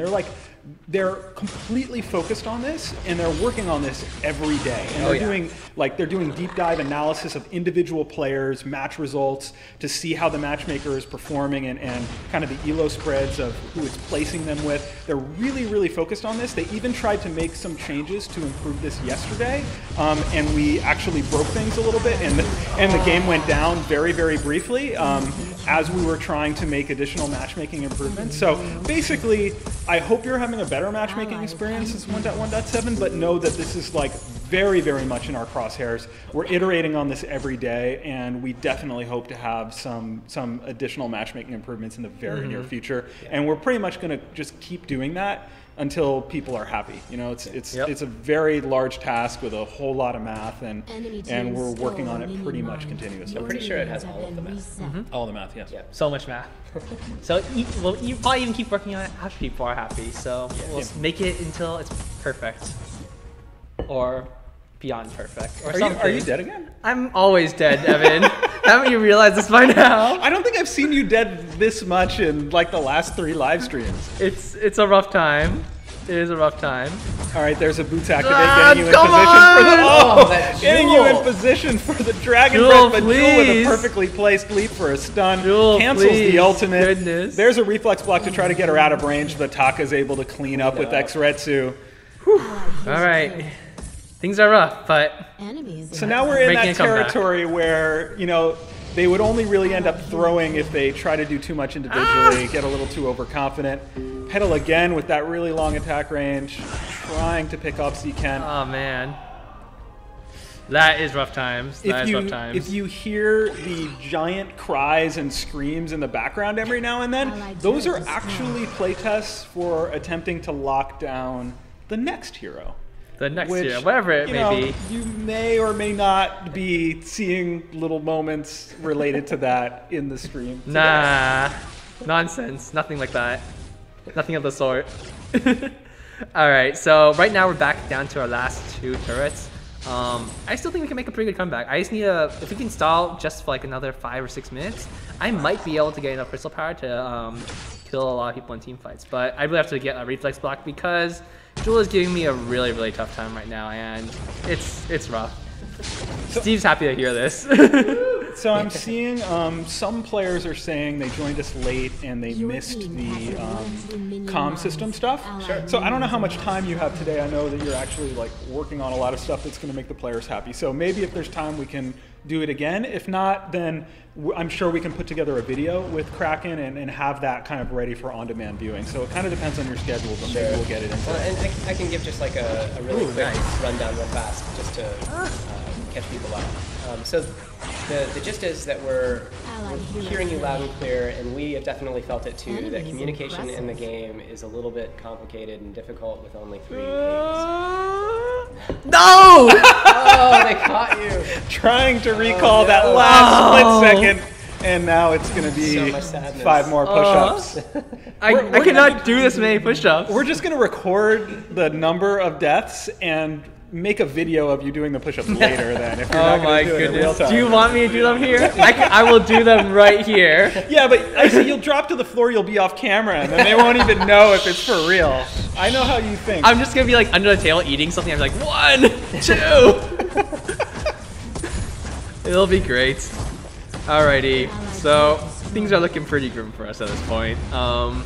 they're completely focused on this, and they're working on this every day. And they're doing deep dive analysis of individual players, match results, to see how the matchmaker is performing and kind of the elo spreads of who it's placing them with. They're really, really focused on this. They even tried to make some changes to improve this yesterday, and we actually broke things a little bit, and the game went down very, very briefly as we were trying to make additional matchmaking improvements. So basically, I hope you're having a better matchmaking experience since 1.1.7, but know that this is like very, very much in our crosshairs. We're iterating on this every day, and we definitely hope to have some additional matchmaking improvements in the very near future. And we're pretty much going to just keep doing that until people are happy. It's a very large task with a whole lot of math, and we're working on it pretty much continuously. I'm pretty sure it has all of the math. All the math, yes. Yeah. So much math. So you probably even keep working on it after people are happy. So we'll make it until it's perfect, or beyond perfect, or something. Are you dead again? I'm always dead, Evan. Haven't you realized this by now? I don't think I've seen you dead this much in like the last 3 live streams. It's a rough time. It is a rough time. All right, there's a boots activate Ah, getting you in come position for the Oh, that getting you in Jewel. position for the dragon Jewel, breath, but Jewel with a please. perfectly placed leap for a stun. Jewel, Cancels please. the ultimate. Goodness. There's a reflex block to try to get her out of range, but Taka's able to clean up with X-Retsu. All right. Things are rough, but So now we're in Making that a comeback. territory where, you know, they would only really end up throwing if they try to do too much individually, get a little too overconfident. Petal again with that really long attack range, trying to pick off Zken. oh man. That is rough times. That is rough times. If you hear the giant cries and screams in the background every now and then, those are actually playtests for attempting to lock down the next hero. the next Which, year, whatever it you may know, be. you may or may not be seeing little moments related to that in the stream. today. Nah, nonsense. Nothing like that. Nothing of the sort. All right, so right now we're back down to our last two turrets. I still think we can make a pretty good comeback. I just need if we can stall just for like another 5 or 6 minutes, I might be able to get enough crystal power to kill a lot of people in team fights. But I really have to get a reflex block because Jewel is giving me a really, really tough time right now, and it's rough. Steve's happy to hear this. So I'm seeing some players are saying they joined us late and they missed the comm system stuff. Sure. So I don't know how much time you have today. I know that you're actually like working on a lot of stuff that's going to make the players happy. So maybe if there's time, we can do it again. If not, then I'm sure we can put together a video with Kraken and have that kind of ready for on-demand viewing. So it kind of depends on your schedule, but maybe we'll get it in. And I can give just like a really quick nice. rundown real fast, just to catch people up. So the gist is that we're hearing you loud and clear, and we have definitely felt it too, that communication in the game is a little bit complicated and difficult with only 3 games. No! Oh, they caught you! Trying to recall that no. last split second, and now it's going to be So much sadness. 5 more push-ups. I cannot do this many push-ups. We're just going to record the number of deaths and make a video of you doing the push-ups later then, if you're Oh not my going to do it in real goodness. time. Do you want me to do them here? I will do them right here. Yeah, but I see you'll drop to the floor, you'll be off camera, and then they won't even know if it's for real. I know how you think. I'm just going to be like under the table eating something. I'm like, 1, 2. It'll be great. Alrighty. So things are looking pretty grim for us at this point. I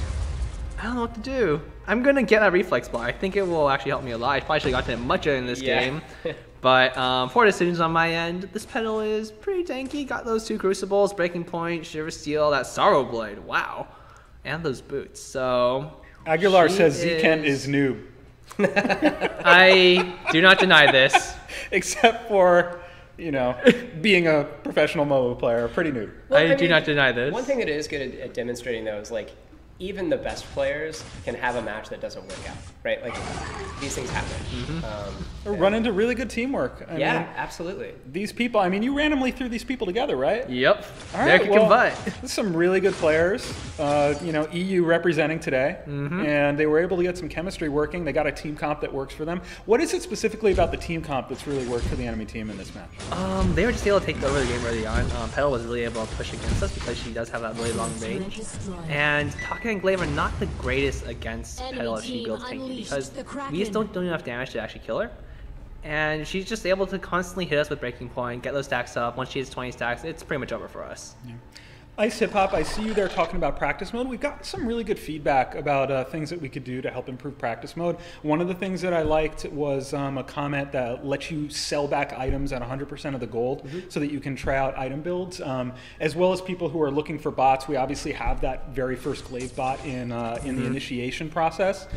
don't know what to do. I'm gonna get a reflex block. I think it will actually help me a lot. I probably should have gotten it much in this game. But poor decisions on my end. This pedal is pretty tanky. Got those 2 crucibles, breaking point, shiver steel, that sorrow blade. Wow. And those boots. So Aguilar she says Zkent is noob. I do not deny this. Except for, you know, being a professional MOBA player, pretty noob. I do not deny this. One thing that is good at demonstrating though is like, even the best players can have a match that doesn't work out, right? Like, these things happen. Run into really good teamwork. I mean, absolutely. these people, I mean, you randomly threw these people together, right? Yep. All right, American well, butt. there's some really good players, you know, EU representing today, and they were able to get some chemistry working. They got a team comp that works for them. What is it specifically about the team comp that's really worked for the enemy team in this match? They were just able to take over the game early on. Petal was really able to push against us because she does have that really long range. And Taka and Glaive are not the greatest against Petal if she builds tanky because we just don't do enough damage to actually kill her. And she's just able to constantly hit us with breaking point, get those stacks up. Once she hits 20 stacks, it's pretty much over for us. Yeah. Ice Hip Hop, I see you there talking about practice mode. We've got some really good feedback about things that we could do to help improve practice mode. One of the things that I liked was a comment that lets you sell back items at 100% of the gold so that you can try out item builds. As well as people who are looking for bots, we obviously have that very first Glaive bot in the initiation process.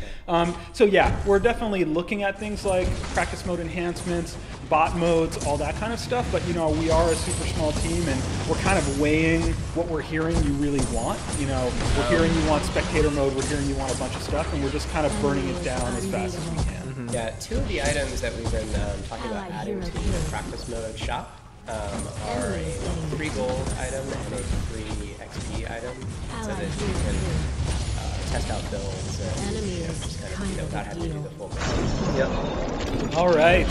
So yeah, we're definitely looking at things like practice mode enhancements, bot modes, all that kind of stuff. But you know, we are a super small team and we're kind of weighing what we're hearing you really want. You know, we're hearing you want spectator mode, we're hearing you want a bunch of stuff, and we're just kind of burning it down as fast as we can. Yeah, 2 of the items that we've been talking about adding to the practice mode shop are a 3 gold item and a 3 XP item, so that you can test out builds and Enemy is just kind kind of of without a having to do deal. the full thing. Yep. All right.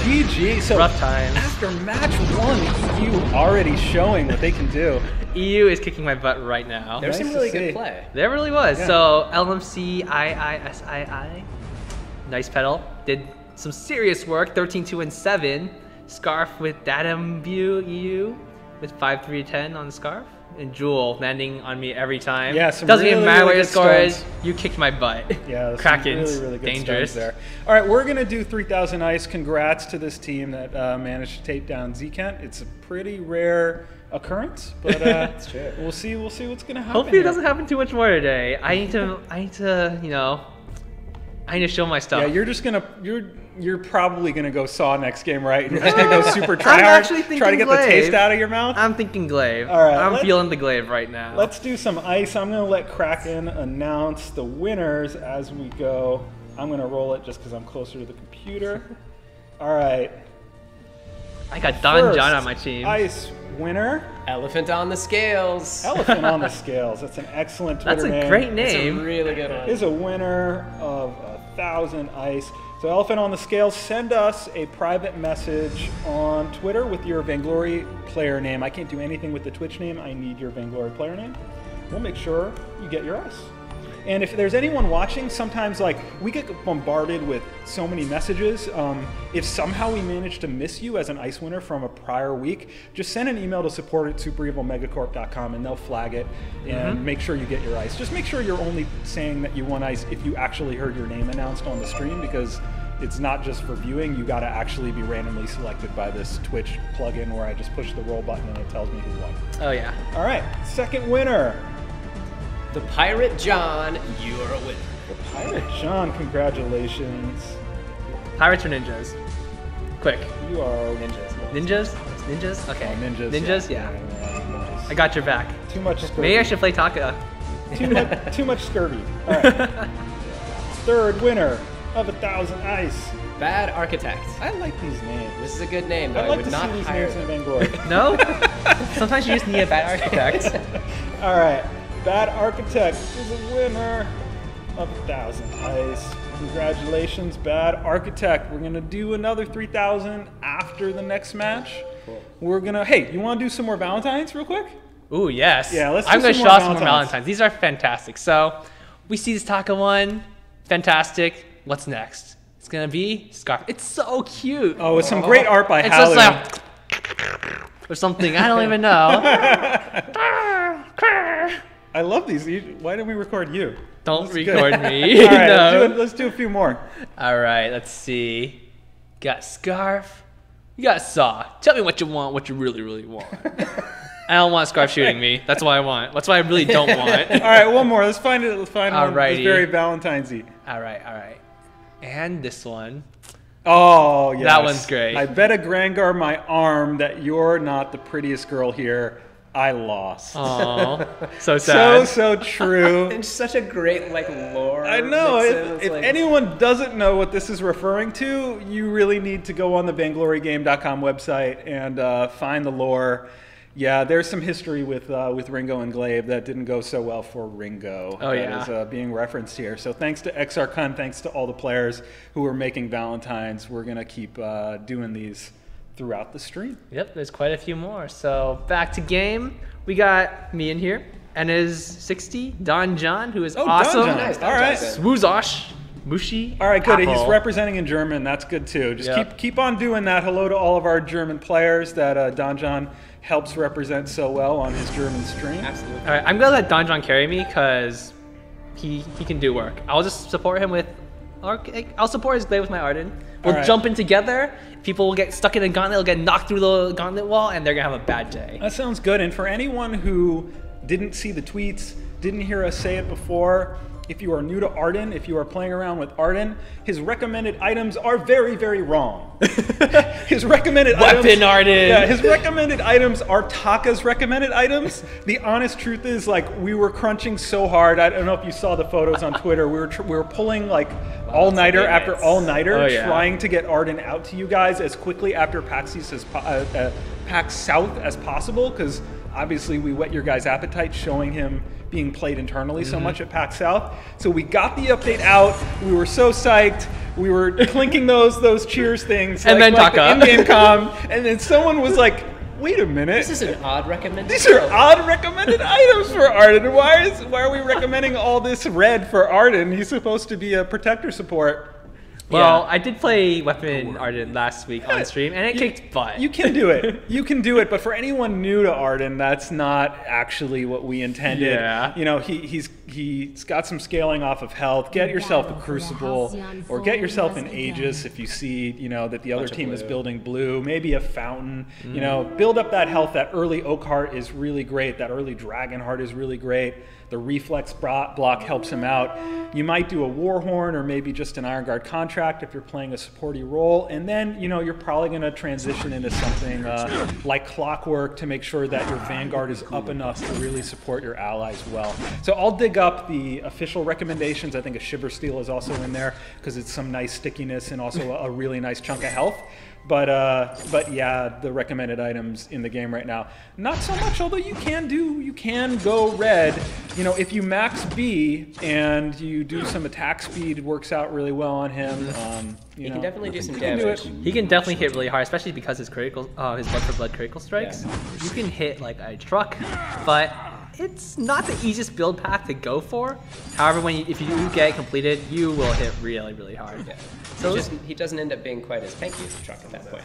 GG. So rough times. after match 1, EU already showing what they can do. EU is kicking my butt right now. There's Nice some to really see. good play. There really was. Yeah. So LMC III. Nice pedal. Did some serious work. 13-2 and 7. Scarf with Datum View EU with 5-3-10 on the scarf. And Jewel landing on me every time. Yeah, some doesn't even really, matter really what your good score is. stuns. You kicked my butt. Yeah, that's Kraken's really, really good dangerous. stuns there. All right, we're gonna do 3000 ice. Congrats to this team that managed to take down Zekent. It's a pretty rare occurrence, but That's true. we'll see what's gonna happen. Hopefully it here. doesn't happen too much more today. I need to, you know, I need to show my stuff. Yeah, you're probably gonna go Saw next game, right? You're just gonna go super try I'm hard, actually thinking try to get Glaive. the taste out of your mouth. I'm thinking Glaive. All right, I'm let's- feeling the Glaive right now. Let's do some ice. I'm gonna let Kraken announce the winners as we go. I'm gonna roll it just because I'm closer to the computer. All right. I got Don First John on my team. Ice winner, Elephant on the scales. Elephant on the Scales. That's an excellent That's Twitter a name. great It's a name. really good one. Is a winner of 1,000 ice. So Elephant on the Scales, send us a private message on Twitter with your Vainglory player name. I can't do anything with the Twitch name. I need your Vainglory player name. We'll make sure you get your ice. And if there's anyone watching, sometimes like we get bombarded with so many messages. If somehow we manage to miss you as an ice winner from a prior week, just send an email to support@superevilmegacorp.com and they'll flag it and make sure you get your ice. Just make sure you're only saying that you won ice if you actually heard your name announced on the stream, because it's not just for viewing. You got to actually be randomly selected by this Twitch plugin where I just push the roll button and it tells me who won. Oh yeah. All right, second winner. The Pirate John, you're a winner. The Pirate John, congratulations. Pirates or ninjas? Quick. You are Ninjas. Ninjas? Ninjas? Okay. ninjas. Ninjas? Yeah. Ninjas. I got your back. Too much scurvy. Maybe I should play Taka. Too much scurvy. All right. Third winner of 1,000 ice. Bad Architect. I like these names. This is a good name, though. I'd I like would to not see these hire names in them. Vainglory. No? Sometimes you just need a bad architect. All right. Bad Architect is a winner of 1,000 ice. Congratulations, Bad Architect. We're going to do another 3,000 after the next match. Cool. We're going to, hey, you want to do some more Valentines real quick? Ooh, yes. Yeah, let's do I'm gonna some show more off some more Valentines. Valentines. These are fantastic. So, we see this Taka one. Fantastic. What's next? It's gonna be Scarf. It's so cute. Oh, it's some great art by It's Halu. just like, or something. I don't even know. I love these. Why didn't we record you? Don't That's good. record me. All right, No. let's do a few more. All right, let's see. Got Scarf. You got Saw. Tell me what you want, what you really, really want. I don't want Scarf shooting me. That's what I want. That's what I really don't want. All right, one more. Let's find it. Let's find one that's Alrighty. very Valentine's-y. All right. And this one. Oh, yes. That one's great. I bet a Grangar my arm that you're not the prettiest girl here. I lost. Oh, so sad. So true. It's such a great, like, lore. I know. mix in. It's If like- anyone doesn't know what this is referring to, you really need to go on the VaingloryGame.com website and find the lore. Yeah, there's some history with Ringo and Glaive that didn't go so well for Ringo. Oh, yeah. That is being referenced here. So thanks to XRCon, thanks to all the players who are making Valentines. We're going to keep doing these throughout the stream. Yep, there's quite a few more. So back to game. We got me in here. And is 60, Don John, who is awesome. Don John. Nice, All Don right. Johnson. Swoozosh, Mushi. All right, good. Apple. He's representing in German. That's good too. Just Yep. keep on doing that. Hello to all of our German players that Don John helps represent so well on his German stream. Absolutely. All right, I'm gonna let Don John carry me because he can do work. I'll just support him with, I'll support his Glaive with my Ardan. We'll All right. jump in together. People will get stuck in the gauntlet, will get knocked through the gauntlet wall, and they're gonna have a bad day. That sounds good. And for anyone who didn't see the tweets, didn't hear us say it before, if you are new to Ardan, if you are playing around with Ardan, his recommended items are very, very wrong. His recommended items... Weapon Ardan. Yeah, his recommended items are Taka's recommended items. The honest truth is, like, we were crunching so hard. I don't know if you saw the photos on Twitter. We were pulling, like, all-nighter after minutes. all-nighter, Oh, yeah. trying to get Ardan out to you guys as quickly after PAX South as possible, because obviously we whet your guys' appetite showing him being played internally so much at PAX South. So we got the update out. We were so psyched. We were clinking those cheers things. And then like the Taka. in-game comm. And then someone was like, wait a minute. This is an odd recommendation. These are odd recommended items for Ardan. Why are we recommending all this red for Ardan? He's supposed to be a protector support. Well, I did play Weapon Ardan last week on stream, and it kicked butt. You can do it. You can do it. But for anyone new to Ardan, that's not actually what we intended. Yeah. You know, he's got some scaling off of health. Get yourself a Crucible, or get yourself an Aegis if you see, you know, that the other team is building blue. Maybe a Fountain. You know, build up that health. That early Oak Heart is really great. That early Dragon Heart is really great. The reflex block helps him out. You might do a Warhorn or maybe just an Iron Guard contract if you're playing a supporty role. And then, you know, you're probably going to transition into something like Clockwork to make sure that your Vanguard is up enough to really support your allies well. So I'll dig up the official recommendations. I think a Shiver Steel is also in there because it's some nice stickiness and also a really nice chunk of health. But yeah, the recommended items in the game right now, not so much, although you can go red. You know, if you max B and you do some attack speed, it works out really well on him. You can definitely do some can do damage. it. He can definitely hit really hard, especially because his critical, his blood for blood critical strikes. Yeah. You can hit like a truck, but it's not the easiest build path to go for. However, if you do get it completed, you will hit really, really hard. Yeah. So He doesn't end up being quite as tanky as a truck at that point.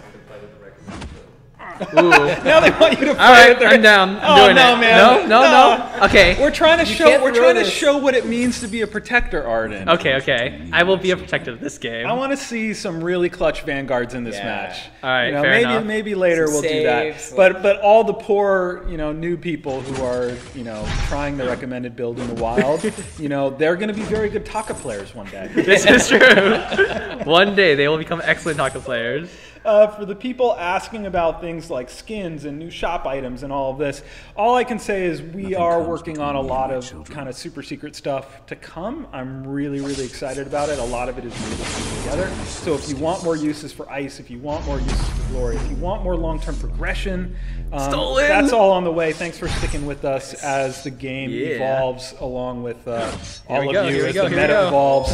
ooh. Now they want you to play All right, it. I'm down. I'm Oh doing no, it. man! No. Okay. We're trying to can't throw this. show what it means to be a protector, Ardan. Okay. I will be a protector of this game. I want to see some really clutch Vanguards in this Yeah. match. All right, you know, fair enough. maybe later Some we'll do that. saves. But all the poor, you know, new people who are, you know, trying the recommended build in the wild, you know, they're going to be very good Taka players one day. This is true. One day they will become excellent Taka players. For the people asking about things like skins and new shop items and all of this, all I can say is we are working on a lot of kind of super secret stuff to come. I'm really, really excited about it. A lot of it is really coming together. So if you want more uses for Ice, if you want more uses for Glory, if you want more long-term progression, that's all on the way. Thanks for sticking with us as the game evolves along with all of you as the meta evolves.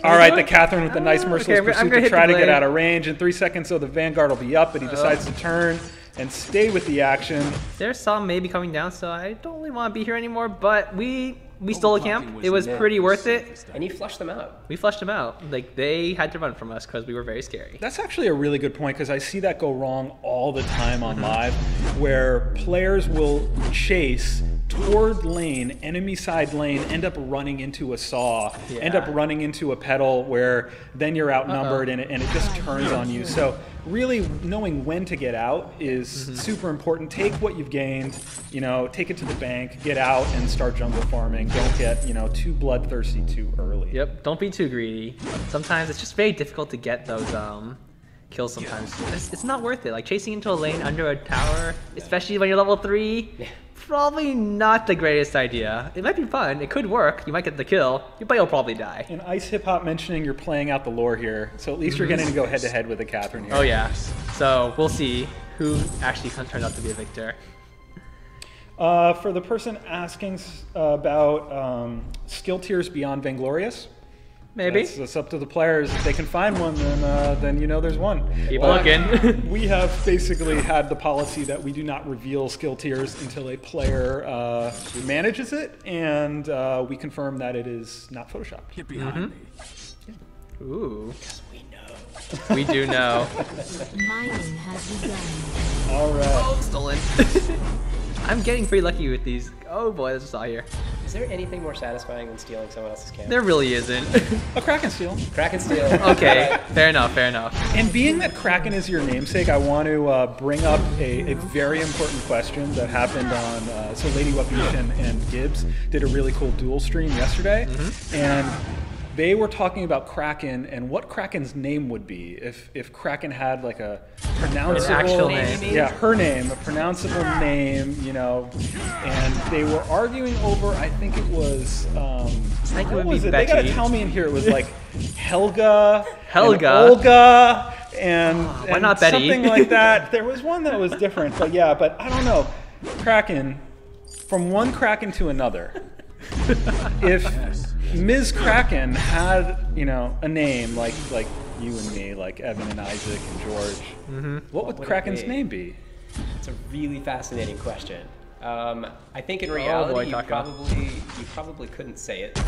All right, the Catherine with the nice merciless pursuit to try to get out of range. In 3 seconds, so the Vanguard will be up, but he decides to turn and stay with the action. There's some maybe coming down, so I don't really want to be here anymore, but we stole a camp. It was pretty worth it. And you flush them out. We flushed them out. Like, they had to run from us because we were very scary. That's actually a really good point because I see that go wrong all the time on live, where players will chase toward lane, enemy side lane, end up running into a saw, end up running into a pedal where then you're outnumbered and it just turns on you. So really knowing when to get out is super important. Take what you've gained, you know, take it to the bank, get out and start jungle farming. Don't get, you know, too bloodthirsty too early. Yep, don't be too greedy. Sometimes it's just very difficult to get those kills sometimes. It's not worth it. Like chasing into a lane under a tower, especially when you're level 3, probably not the greatest idea. It might be fun, it could work, you might get the kill, but you'll probably die. And Ice Hip Hop mentioning you're playing out the lore here, so at least you're getting to go head to head with a Catherine here. Oh yeah, so we'll see who actually turns out to be a victor. For the person asking about skill tiers beyond Vainglorious, Maybe. it's up to the players. If they can find one, then you know there's one. Keep looking. We have basically had the policy that we do not reveal skill tiers until a player manages it, and we confirm that it is not photoshopped. Get behind me. Ooh. We do know. Mining has begun. All right. Oh, stolen. I'm getting pretty lucky with these. Oh boy, there's a saw here. Is there anything more satisfying than stealing someone else's camp? There really isn't. A Kraken steal. Kraken steal. Okay, fair enough. And being that Kraken is your namesake, I want to bring up a very important question that happened on, so Lady Wapishan and Gibbs did a really cool duel stream yesterday, and they were talking about Kraken and what Kraken's name would be if Kraken had like a pronounceable actual name. Yeah, her name, a pronounceable name, you know. And they were arguing over, I think it was think it what would was be it? They gotta Betty. tell me in here it was like Helga, and Helga. Olga, and, why and not Betty? something like that. There was one that was different, but yeah, but I don't know. Kraken, from one Kraken to another. If Ms. Kraken had, you know, a name like you and me, like Evan and Isaac and George, what would Kraken's name be? It's a really fascinating question. I think in reality, you probably couldn't say it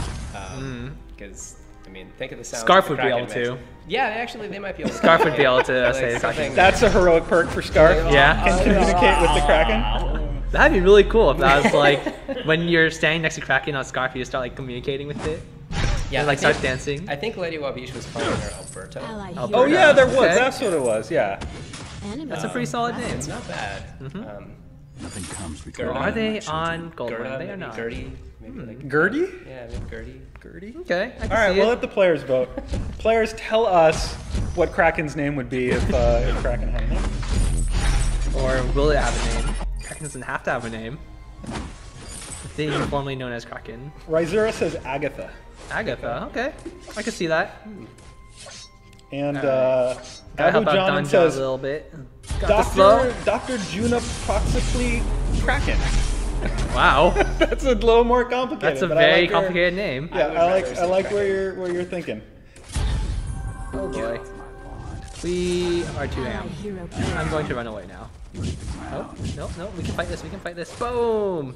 because I mean, think of the sound. Scarf would be able to. Yeah, actually, they might be able to. Scarf would be able to say the Kraken. That's a heroic perk for Scarf. Yeah. Can communicate with the Kraken. That'd be really cool if that was like when you're standing next to Kraken on Scarf, you just start like communicating with it. Yeah, and, like start dancing. I think Lady Wabish was calling her Alberta. Oh yeah, there was. Okay. That's what it was. Yeah. That's a pretty solid name. It's not bad. Nothing comes Gertie. Are they on Goldmine? Gerda, They are maybe not. Gertie. Maybe like Gertie? yeah, maybe Gertie. Gertie? Okay, I can All right, see we'll it. let the players vote. Players, tell us what Kraken's name would be if Kraken had a name. Or will it have a name? Kraken doesn't have to have a name. The thing formerly known as Kraken. Rysura says Agatha. Agatha, okay. I can see that. And Gotta Abu help out John Don a says little bit. Got the flow. Dr. Juna Proxiply Kraken. Wow. That's a little more complicated. That's a but I very like your- complicated name. Yeah, would I rather say like where Kraken. you're thinking. Oh boy. We are too damn. I'm going to run away now. Oh, no, we can fight this, Boom!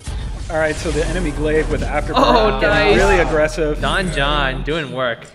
All right, so the enemy glaive with afterburn Oh, getting nice. really aggressive. Don John doing work.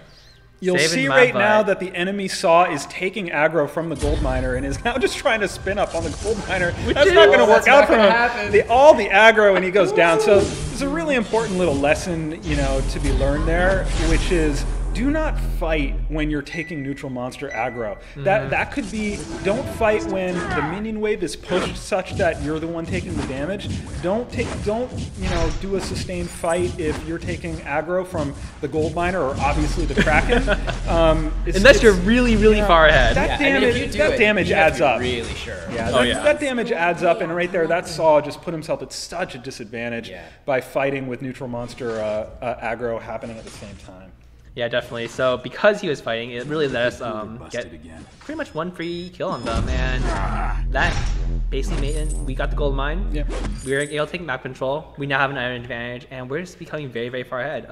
You'll Saving see my right butt. now that the enemy Saw is taking aggro from the gold miner and is now just trying to spin up on the gold miner. That's not going to work out for him. All the aggro and he goes down. So there's a really important little lesson, you know, to be learned there, which is do not fight when you're taking neutral monster aggro. That could be, don't fight when the minion wave is pushed such that you're the one taking the damage. Don't you know, do a sustained fight if you're taking aggro from the gold miner or obviously the Kraken. Unless you're really, really far ahead. That Yeah, I mean, if damage, you do that it, damage you have adds to be up. really sure. Yeah, Oh, that, yeah. that damage adds up, and right there, that Saw just put himself at such a disadvantage by fighting with neutral monster aggro happening at the same time. Yeah, definitely. So because he was fighting, it really let us get pretty much one free kill on them, and that basically made it. We got the gold mine. Yep. We were able to take map control. We now have an iron advantage, and we're just becoming very, very far ahead.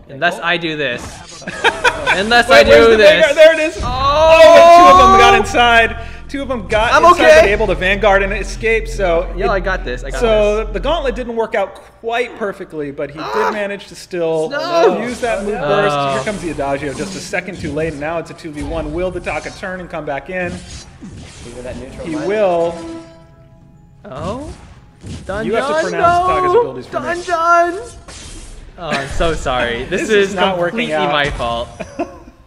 Unless I do this. Unless I do this. Vanguard? There it is. Oh! Two of them got inside. Two of them got inside, okay. but able to Vanguard and escape. So Yo, I got this. So the gauntlet didn't work out quite perfectly, but he did manage to still use that move burst. Here comes the Adagio just a second too late, and now it's a 2v1. Will the Taka turn and come back in? He will. Oh? Don You John, have to pronounce Taka's no! abilities for Don me. John! Oh, I'm so sorry. This is not working completely out. my fault.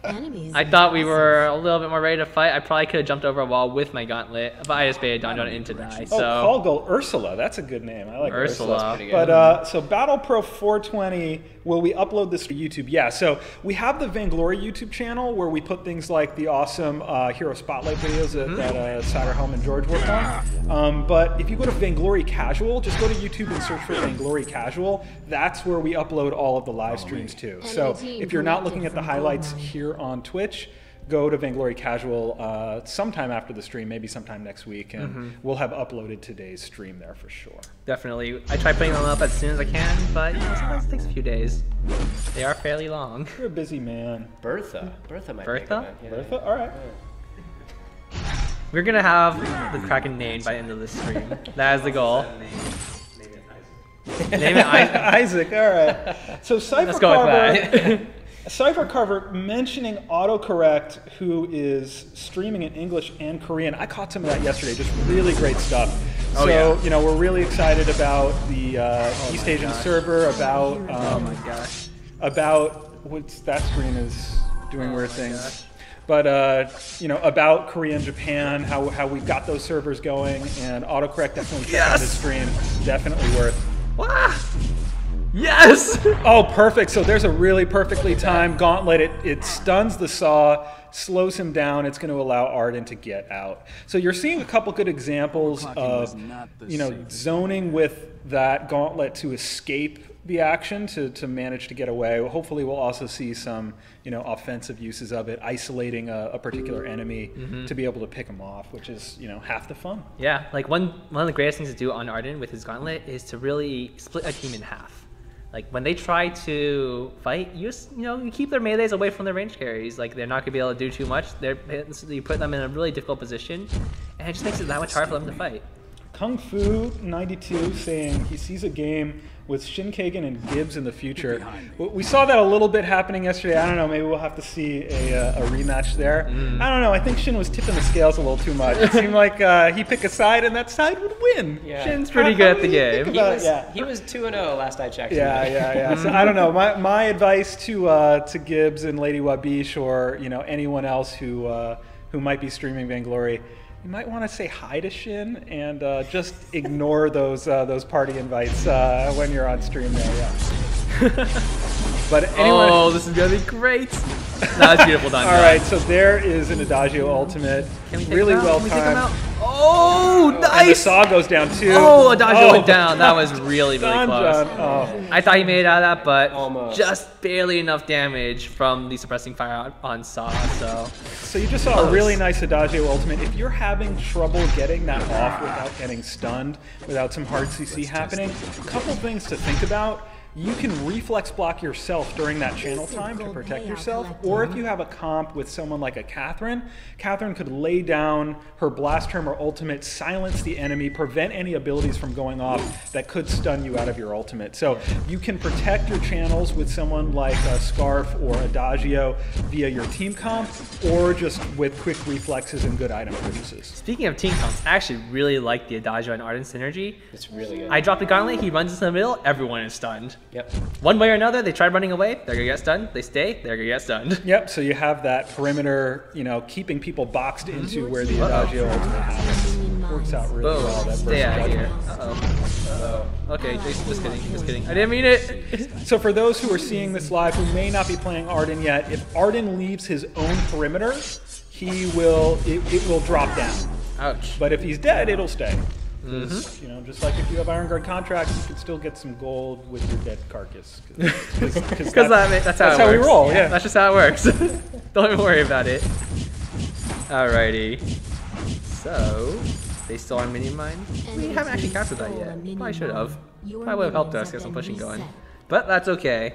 I thought we were a little bit more ready to fight. I probably could have jumped over a wall with my gauntlet, but I just baited Don John in to die. Oh, So call goal Ursula. That's a good name. I like Ursula. Ursula. But so Battle Pro 420. Will we upload this to YouTube? Yeah. So we have the Vainglory YouTube channel where we put things like the awesome Hero Spotlight videos that Satterhelm and George worked on. But if you go to Vainglory Casual, just go to YouTube and search for Vainglory Casual. That's where we upload all of the live streams too. So if you're not looking at the highlights here on Twitch, go to Vainglory Casual sometime after the stream, maybe sometime next week, and we'll have uploaded today's stream there for sure. definitely, I try putting them up as soon as I can, but you know, sometimes it takes a few days. They are fairly long. You're a busy man. Bertha might be a good Bertha? one, yeah. Bertha? All right. We're gonna have the Kraken named by the end of this stream. That is the goal. Name it Isaac. Isaac, all right. So Cypher Let's go with Carver, that. Cypher Carver mentioning autocorrect, who is streaming in English and Korean. I caught some of that yesterday. Just really great stuff. Oh, so yeah. you know, we're really excited about the East Asian server. About Oh my gosh. about what's that screen is doing weird my things. gosh. But you know, about Korea and Japan, how we've got those servers going, and autocorrect definitely check out his stream. Definitely worth. Wah! Yes! Oh, perfect. So there's a really perfectly timed gauntlet. It stuns the Saw, slows him down. It's going to allow Ardan to get out. So you're seeing a couple good examples of, you know, zoning with that gauntlet to escape the action to manage to get away. Hopefully we'll also see some, offensive uses of it, isolating a particular enemy to be able to pick them off, which is, half the fun. Yeah, like one of the greatest things to do on Ardan with his gauntlet is to really split a team in half. Like when they try to fight, you keep their melees away from their range carries. Like they're not gonna be able to do too much. You put them in a really difficult position, and it just makes it that much harder for them to fight. Kung Fu 92 saying he sees a game with Shinkagen and Gibbs in the future. We saw that a little bit happening yesterday. I don't know, maybe we'll have to see a rematch there. I don't know, I think Shin was tipping the scales a little too much. It seemed like he picked a side and that side would win. Yeah. Shin's pretty good at the game. He was 2-0 last I checked. Yeah. So I don't know, my advice to Gibbs and Lady Wabish or anyone else who might be streaming Vainglory, you might want to say hi to Shin and just ignore those party invites when you're on stream there. Yeah. But anyway. Oh, this is gonna be great. That was beautiful done. All right, so there is an Adagio ultimate. Can we take really him out? well Can we take him out? timed. Oh, nice! And the saw goes down too. Oh, Adagio went down. That was really Done, close. John. Oh. I thought he made it out of that, but Almost. just barely enough damage from the suppressing fire on Saw. So you just saw a really nice Adagio ultimate. If you're having trouble getting that off without getting stunned, without some hard CC happening, a couple things to think about. You can reflex block yourself during that channel time to protect yourself, or if you have a comp with someone like a Catherine could lay down her blast term or ultimate, silence the enemy, prevent any abilities from going off that could stun you out of your ultimate. So you can protect your channels with someone like a Scarf or Adagio via your team comp, or just with quick reflexes and good item purchases. Speaking of team comps, I actually really like the Adagio and Ardan synergy. It's really good. I drop the gauntlet, he runs into the middle, everyone is stunned. Yep. One way or another, they try running away, they're gonna get stunned. They stay, they're gonna get stunned. Yep, so you have that perimeter, keeping people boxed into where the Adagio ultimate happens. Works out really Boom. well. That Stay out of versus here. Uh-oh. Okay, Jason, just kidding. I didn't mean it. So for those who are seeing this live who may not be playing Ardan yet, if Ardan leaves his own perimeter, it will drop down. Ouch. But if he's dead, it'll stay. Just like if you have Iron Guard contracts, you can still get some gold with your dead carcass. Because that's how we roll. Yeah, that's just how it works. Don't even worry about it. Alrighty. So they still are mini mine. We haven't actually captured that yet. Probably should have. Probably would have helped us get some pushing going. But that's okay.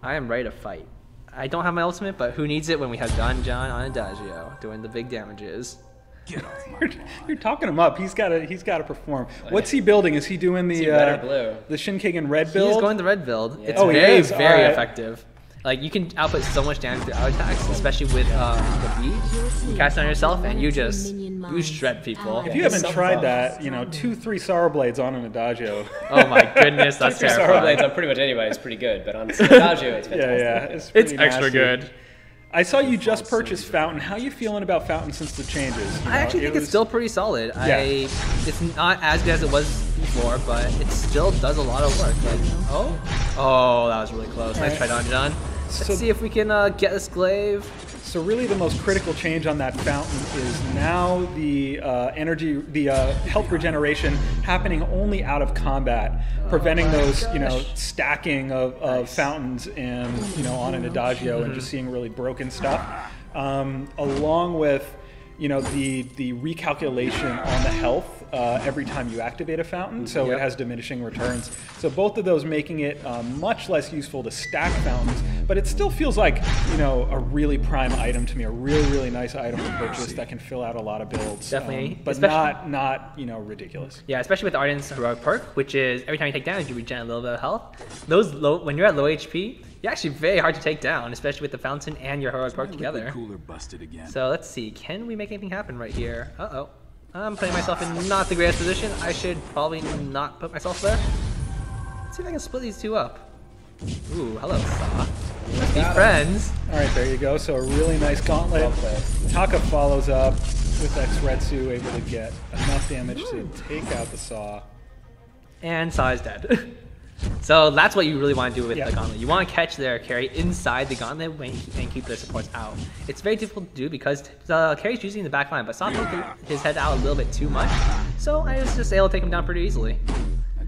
I am ready to fight. I don't have my ultimate, but who needs it when we have Don John on Adagio doing the big damages? Get off my lawn. You're talking him up. He's got to perform. What's he building? Is he doing the red or blue? The Shinkagen red build? He's going the red build. Yeah. It's very effective. Like you can output so much damage through auto attacks, especially with the beat. You cast it on yourself and you shred people. If you haven't tried that, 2-3 Sorrow Blades on an Adagio. Oh my goodness, that's terrifying. Sorrow Blades on pretty much anybody is pretty good, but on Adagio it's fantastic. Yeah, It's pretty extra nasty. good. I saw you just purchased Fountain. How are you feeling about Fountain since the changes? I actually think it's still pretty solid. Yeah. It's not as good as it was before, but it still does a lot of work. Like, oh, that was really close. Nice try, Don John. Let's see if we can get this glaive. So really the most critical change on that fountain is now the health regeneration happening only out of combat, preventing those, stacking of fountains and, on an Adagio and just seeing really broken stuff, along with, the recalculation on the health every time you activate a fountain, so it has diminishing returns. So both of those making it much less useful to stack fountains, but it still feels like, a really prime item to me, a really, really nice item to purchase that can fill out a lot of builds. Definitely. But not ridiculous. Yeah, especially with Ardan's heroic perk, which is every time you take damage, you regen a little bit of health. When you're at low HP, you're actually very hard to take down, especially with the fountain and your heroic perk together. Cooler busted again. So let's see, can we make anything happen right here? Uh-oh. I'm putting myself in not the greatest position. I should probably not put myself there. Let's see if I can split these two up. Ooh, hello, Saw. Let's be friends. All right, there you go. So a really nice gauntlet. Taka follows up with X-Retsu, able to get enough damage to take out the Saw. And Saw is dead. So that's what you really want to do with Yeah. the gauntlet. You want to catch their carry inside the gauntlet and keep their supports out. It's very difficult to do because the carry's usually in the back line, but Saw took his head out a little bit too much, so I was just able to take him down pretty easily.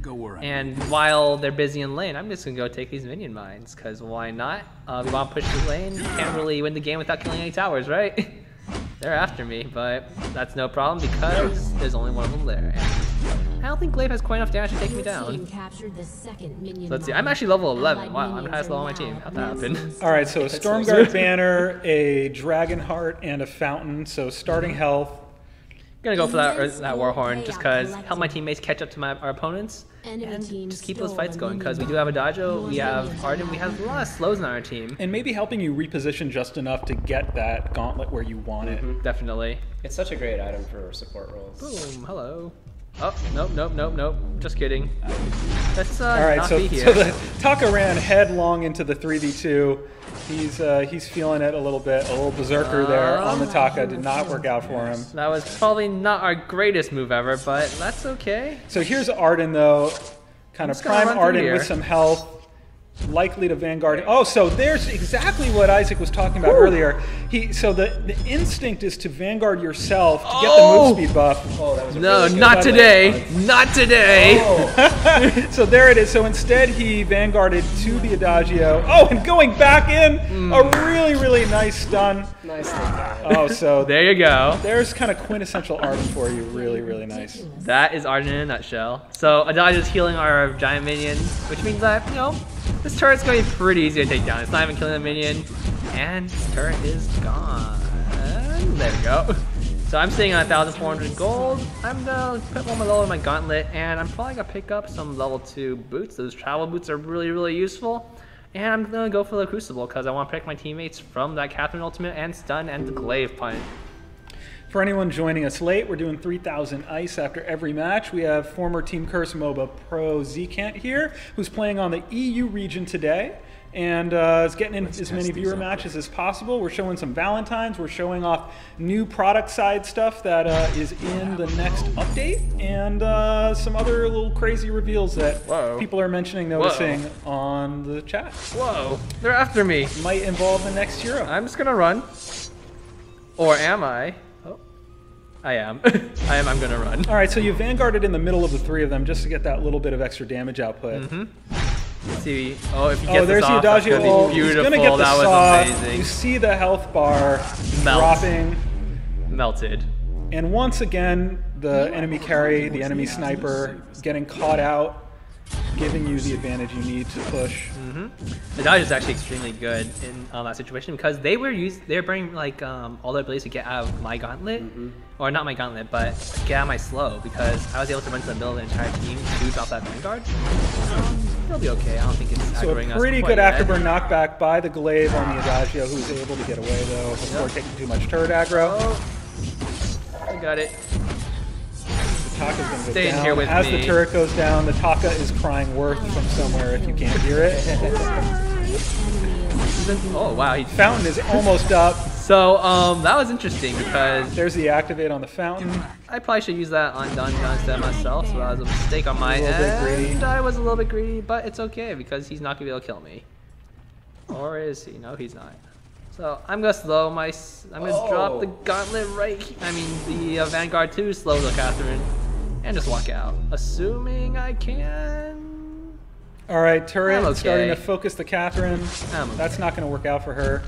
Go where I And while they're busy in lane, I'm just gonna go take these minion mines, because why not? We want to push the lane. Can't really win the game without killing any towers, right? They're after me, but that's no problem because there's only one of them there. And I don't think Glaive has quite enough damage to take me down. Let's see, I'm actually level 11. Wow, I'm the highest level on my team. How'd that happen? All right, so a Stormguard banner, a Dragon Heart, and a Fountain. So starting health. Gonna go for that Warhorn just because help my teammates catch up to our opponents and just keep those fights going because we do have a Dajo, we have Ardan, we have a lot of slows on our team. And maybe helping you reposition just enough to get that gauntlet where you want it. Definitely. It's such a great item for support roles. Boom, hello. Oh, nope. Just kidding. Let's All right, not so be here. the Taka ran headlong into the 3v2. He's feeling it a little bit. A little berserker there on the Taka did not work out for him. That was probably not our greatest move ever, but that's okay. So here's Ardan though, kind of just gonna prime run through Ardan here. with some health. Likely to Vanguard. Oh, so there's exactly what Isaac was talking about earlier. So the instinct is to Vanguard yourself to get the move speed buff. Oh, that was a No, really good not one. today. Not today. Oh, So there it is. So instead he Vanguarded to the Adagio. Oh, and going back in, a really, really nice stun. nicely done. Oh, so There you go. there's kind of quintessential Ardan for you. Really, really nice. That is Ardan in a nutshell. So Adage is healing our giant minion, which means that, this turret's going to be pretty easy to take down. It's not even killing the minion, and this turret is gone. There we go. So I'm sitting on 1,400 gold. I'm gonna put one below in my gauntlet, and I'm probably gonna pick up some level 2 boots. Those travel boots are really, really useful. And I'm gonna go for the Crucible because I want to protect my teammates from that Catherine ultimate and stun and the glaive punt. For anyone joining us late, we're doing 3,000 ice after every match. We have former Team Curse MOBA pro Zekant here, who's playing on the EU region today, and is getting in as many viewer matches as possible. We're showing some Valentines. We're showing off new product side stuff that is in the next update, and some other little crazy reveals that people are mentioning, noticing on the chat. Whoa, they're after me. Might involve the next hero. I'm just gonna run. Or am I? I am. I'm gonna run. All right, so you Vanguarded in the middle of the three of them just to get that little bit of extra damage output. Let's see. Oh, if he gets There's this the off, that's Adagio gonna ult. be He's beautiful. gonna get the That saw. was amazing. You see the health bar dropping. Melted. And once again, the enemy carry, the enemy sniper, getting caught out, giving you the advantage you need to push. The dodge is actually extremely good in that situation because they were bringing like all their abilities to get out of my gauntlet, or not my gauntlet, but get out of my slow because I was able to run to the middle of the entire team to drop that Vanguard. It'll be okay. I don't think it's So a aggroing us pretty quite good yet. afterburn knockback by the glaive on the Adagio, who's able to get away though before taking too much turret aggro. I got it. The Taka's gonna go Stay in down. here with As me. the turret goes down, the Taka is crying worth from somewhere if you can't hear it. Oh wow. Fountain is almost up. So that was interesting because There's the activate on the fountain. I probably should use that on Dungeon instead of myself, so that was a mistake on my A little bit greedy. end. I was a little bit greedy, but it's okay because he's not gonna be able to kill me. Or is he? No, he's not. So I'm gonna slow my. I'm gonna drop the gauntlet the Vanguard to slow the Catherine, and just walk out, assuming I can. All right, turret I'm okay. starting to focus the Catherine. I'm okay. That's not going to work out for her.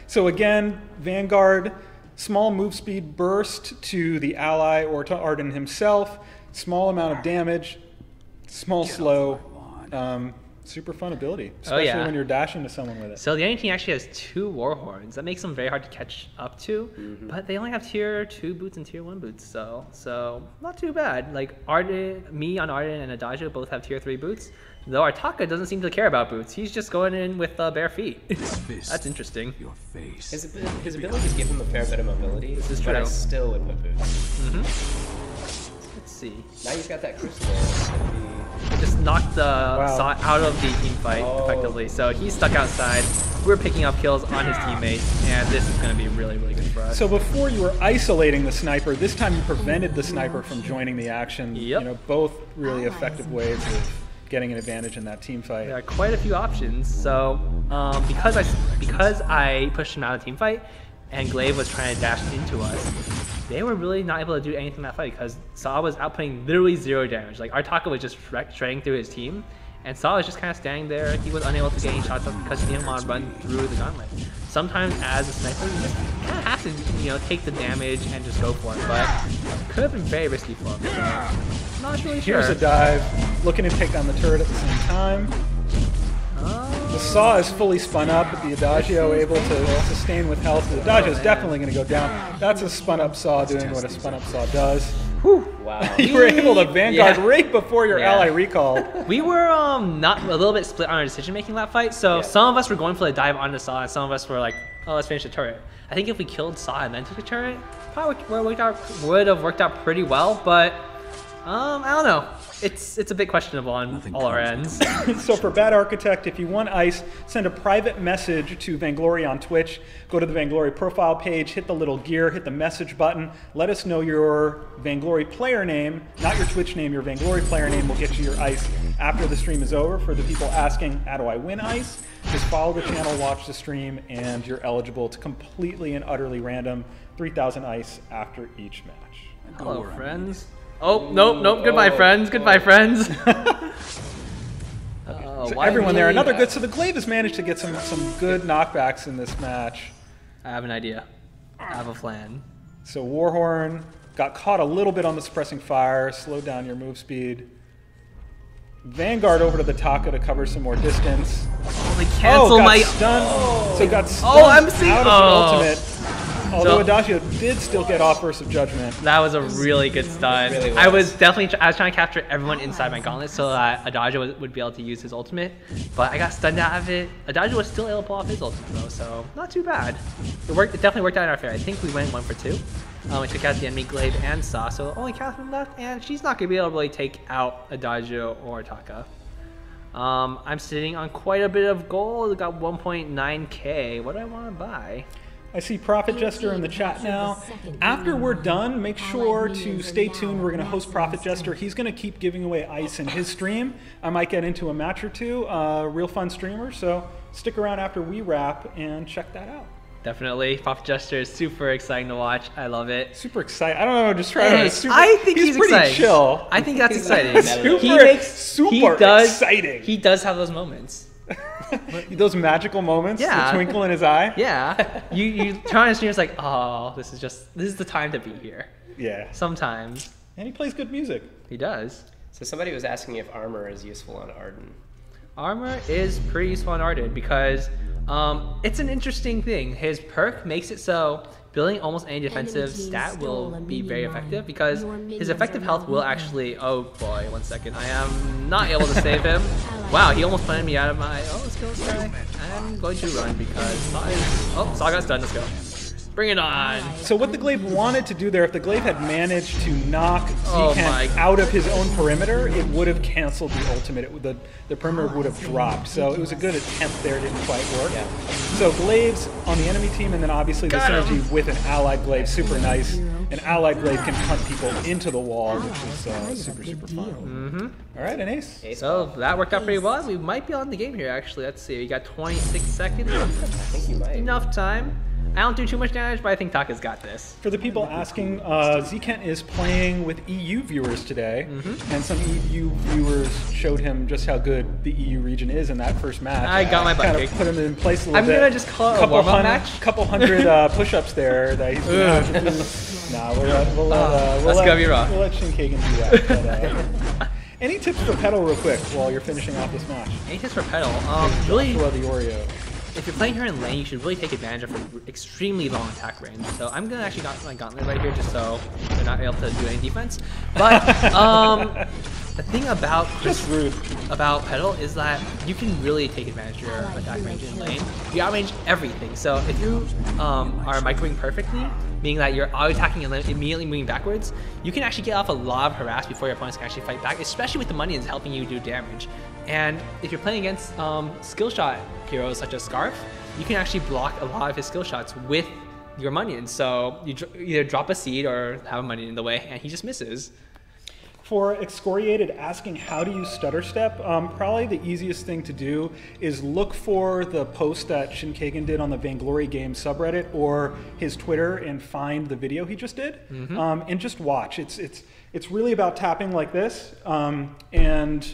So again, Vanguard, small move speed burst to the ally or to Ardan himself. Small amount of damage, small slow. Super fun ability, especially when you're dashing to someone with it. So the enemy team actually has 2 Warhorns. That makes them very hard to catch up to, but they only have tier 2 boots and tier 1 boots, so not too bad. Like me on Ardan and Adagio both have tier 3 boots, though our Taka doesn't seem to care about boots. He's just going in with bare feet. That's interesting. Your face. His abilities give him a fair bit of mobility, This is but I true. still would put boots. Let's see. Now you've got that Crucible. It's gonna be... Just knocked the saw out of the team fight effectively. So he's stuck outside. We're picking up kills on his teammates, and this is going to be really, really good for us. So before you were isolating the sniper, this time you prevented the sniper from joining the action. Yep. You know, both really effective ways of getting an advantage in that team fight. There are quite a few options. So because I pushed him out of the team fight, and Glaive was trying to dash into us, they were really not able to do anything in that fight because Saw was outputting literally 0 damage. Like Artaka was just shredding through his team, and Saw was just kind of standing there. He was unable to get any shots up because he didn't want to run through the gauntlet. Sometimes as a sniper, you just kind of have to, take the damage and just go for it, but it could have been very risky for him. So, not really sure. Here's a dive, looking to take down the turret at the same time. The Saw is fully spun up, but the Adagio able to sustain with health. The Adagio is definitely going to go down. That's a spun up Saw doing what a spun up Saw does. Whew. Wow. You were able to Vanguard right before your ally recall. We were not a little bit split on our decision making that fight. So some of us were going for the dive onto Saw, and some of us were like, "Oh, let's finish the turret." I think if we killed Saw and then took the turret, probably would have worked out pretty well. But I don't know. It's a bit questionable on all our ends. So for Bad Architect, if you want ice, send a private message to Vainglory on Twitch. Go to the Vainglory profile page, hit the little gear, hit the message button. Let us know your Vainglory player name, not your Twitch name, your Vainglory player name will get you your ice after the stream is over. For the people asking, how do I win ice? Just follow the channel, watch the stream, and you're eligible to completely and utterly random 3,000 ice after each match. Hello, friends. Oh, nope. Goodbye, friends. Goodbye, friends. So everyone there, another good. So the Glaive has managed to get some good knockbacks in this match. I have an idea. I have a plan. So Warhorn got caught a little bit on the suppressing fire, slowed down your move speed. Vanguard over to the Taka to cover some more distance. Oh, they canceled my stun. Oh. So got stunned I'm seeing out of the ultimate. Although So- Adagio did still get off Verse of Judgment. That was a really good stun. Really was. I was trying to capture everyone inside my gauntlet so that Adagio would be able to use his ultimate, but I got stunned out of it. Adagio was still able to pull off his ultimate though, so not too bad. It definitely worked out in our favor. I think we went 1 for 2. We took out the enemy Glaive and Saw, so only Catherine left, and she's not going to be able to really take out Adagio or Taka. I'm sitting on quite a bit of gold. Got 1.9k. What do I want to buy? I see Prophet Jester in the chat now. After we're done, make sure to stay tuned. We're going to host Prophet Jester. He's going to keep giving away ice in his stream. I might get into a match or two. Real fun streamer. So stick around after we wrap and check that out. Definitely. Prophet Jester is super exciting to watch. I love it. Super excited. I don't know. Just try to. Super, I think he's pretty exciting. chill. I think that's exciting. Super exciting. He does have those moments. Those magical moments. Yeah. The twinkle in his eye. Yeah. You turn on the stream, it's like, oh, this is the time to be here. Yeah. Sometimes. And he plays good music. He does. So somebody was asking if armor is useful on Ardan. Armor is pretty useful on Ardan because it's an interesting thing. His perk makes it so building almost any defensive stat will be very effective because his effective health will actually... Oh boy, 1 second. I am not able to save him. Wow, he almost planted me out of my... Oh, let's kill this guy. I'm going to run because Saw got stunned. Let's go. Bring it on. So what the Glaive wanted to do there, if the Glaive had managed to knock Oh Zekent out of his own perimeter, it would have canceled the ultimate. The perimeter would have dropped. So it was a good attempt there. It didn't quite work. Yeah. So Glaives on the enemy team, and then obviously the synergy with an allied Glaive, super nice. An allied Glaive can hunt people into the wall, which is super, super fun. All right, an ace. So that worked out pretty well. We might be on the game here, actually. Let's see. We got 26 seconds. I think you might. Enough time. I don't do too much damage, but I think Taka's got this. For the people asking, Zekent is playing with EU viewers today, and some EU viewers showed him just how good the EU region is in that first match. I got my butt kind kicked. of put him in place a little bit. I'm gonna just call it a warm-up match. Couple hundred push-ups there that he's gonna have to do. Nah, That's gonna be rough. We'll let Shinkagan do that. But, any tips for Petal real quick while you're finishing off this match? Any tips for Petal? Really, Joshua the Oreo. if you're playing her in lane, you should really take advantage of her extremely long attack range. So I'm gonna actually got my gauntlet right here just so they're not able to do any defense. But the thing about Petal is that you can really take advantage of your attack range in lane. You outrange everything. So if you are microing perfectly, meaning that you're auto-attacking and then immediately moving backwards, you can actually get off a lot of harass before your opponents can actually fight back, especially with the minions helping you do damage. And if you're playing against skill shot heroes such as Scarf, you can actually block a lot of his skill shots with your minions. So you either drop a seed or have a minion in the way, and he just misses. For excoriated asking how to use stutter step, probably the easiest thing to do is look for the post that Shinkagen did on the Vainglory game subreddit or his Twitter and find the video he just did, and just watch. It's really about tapping like this, and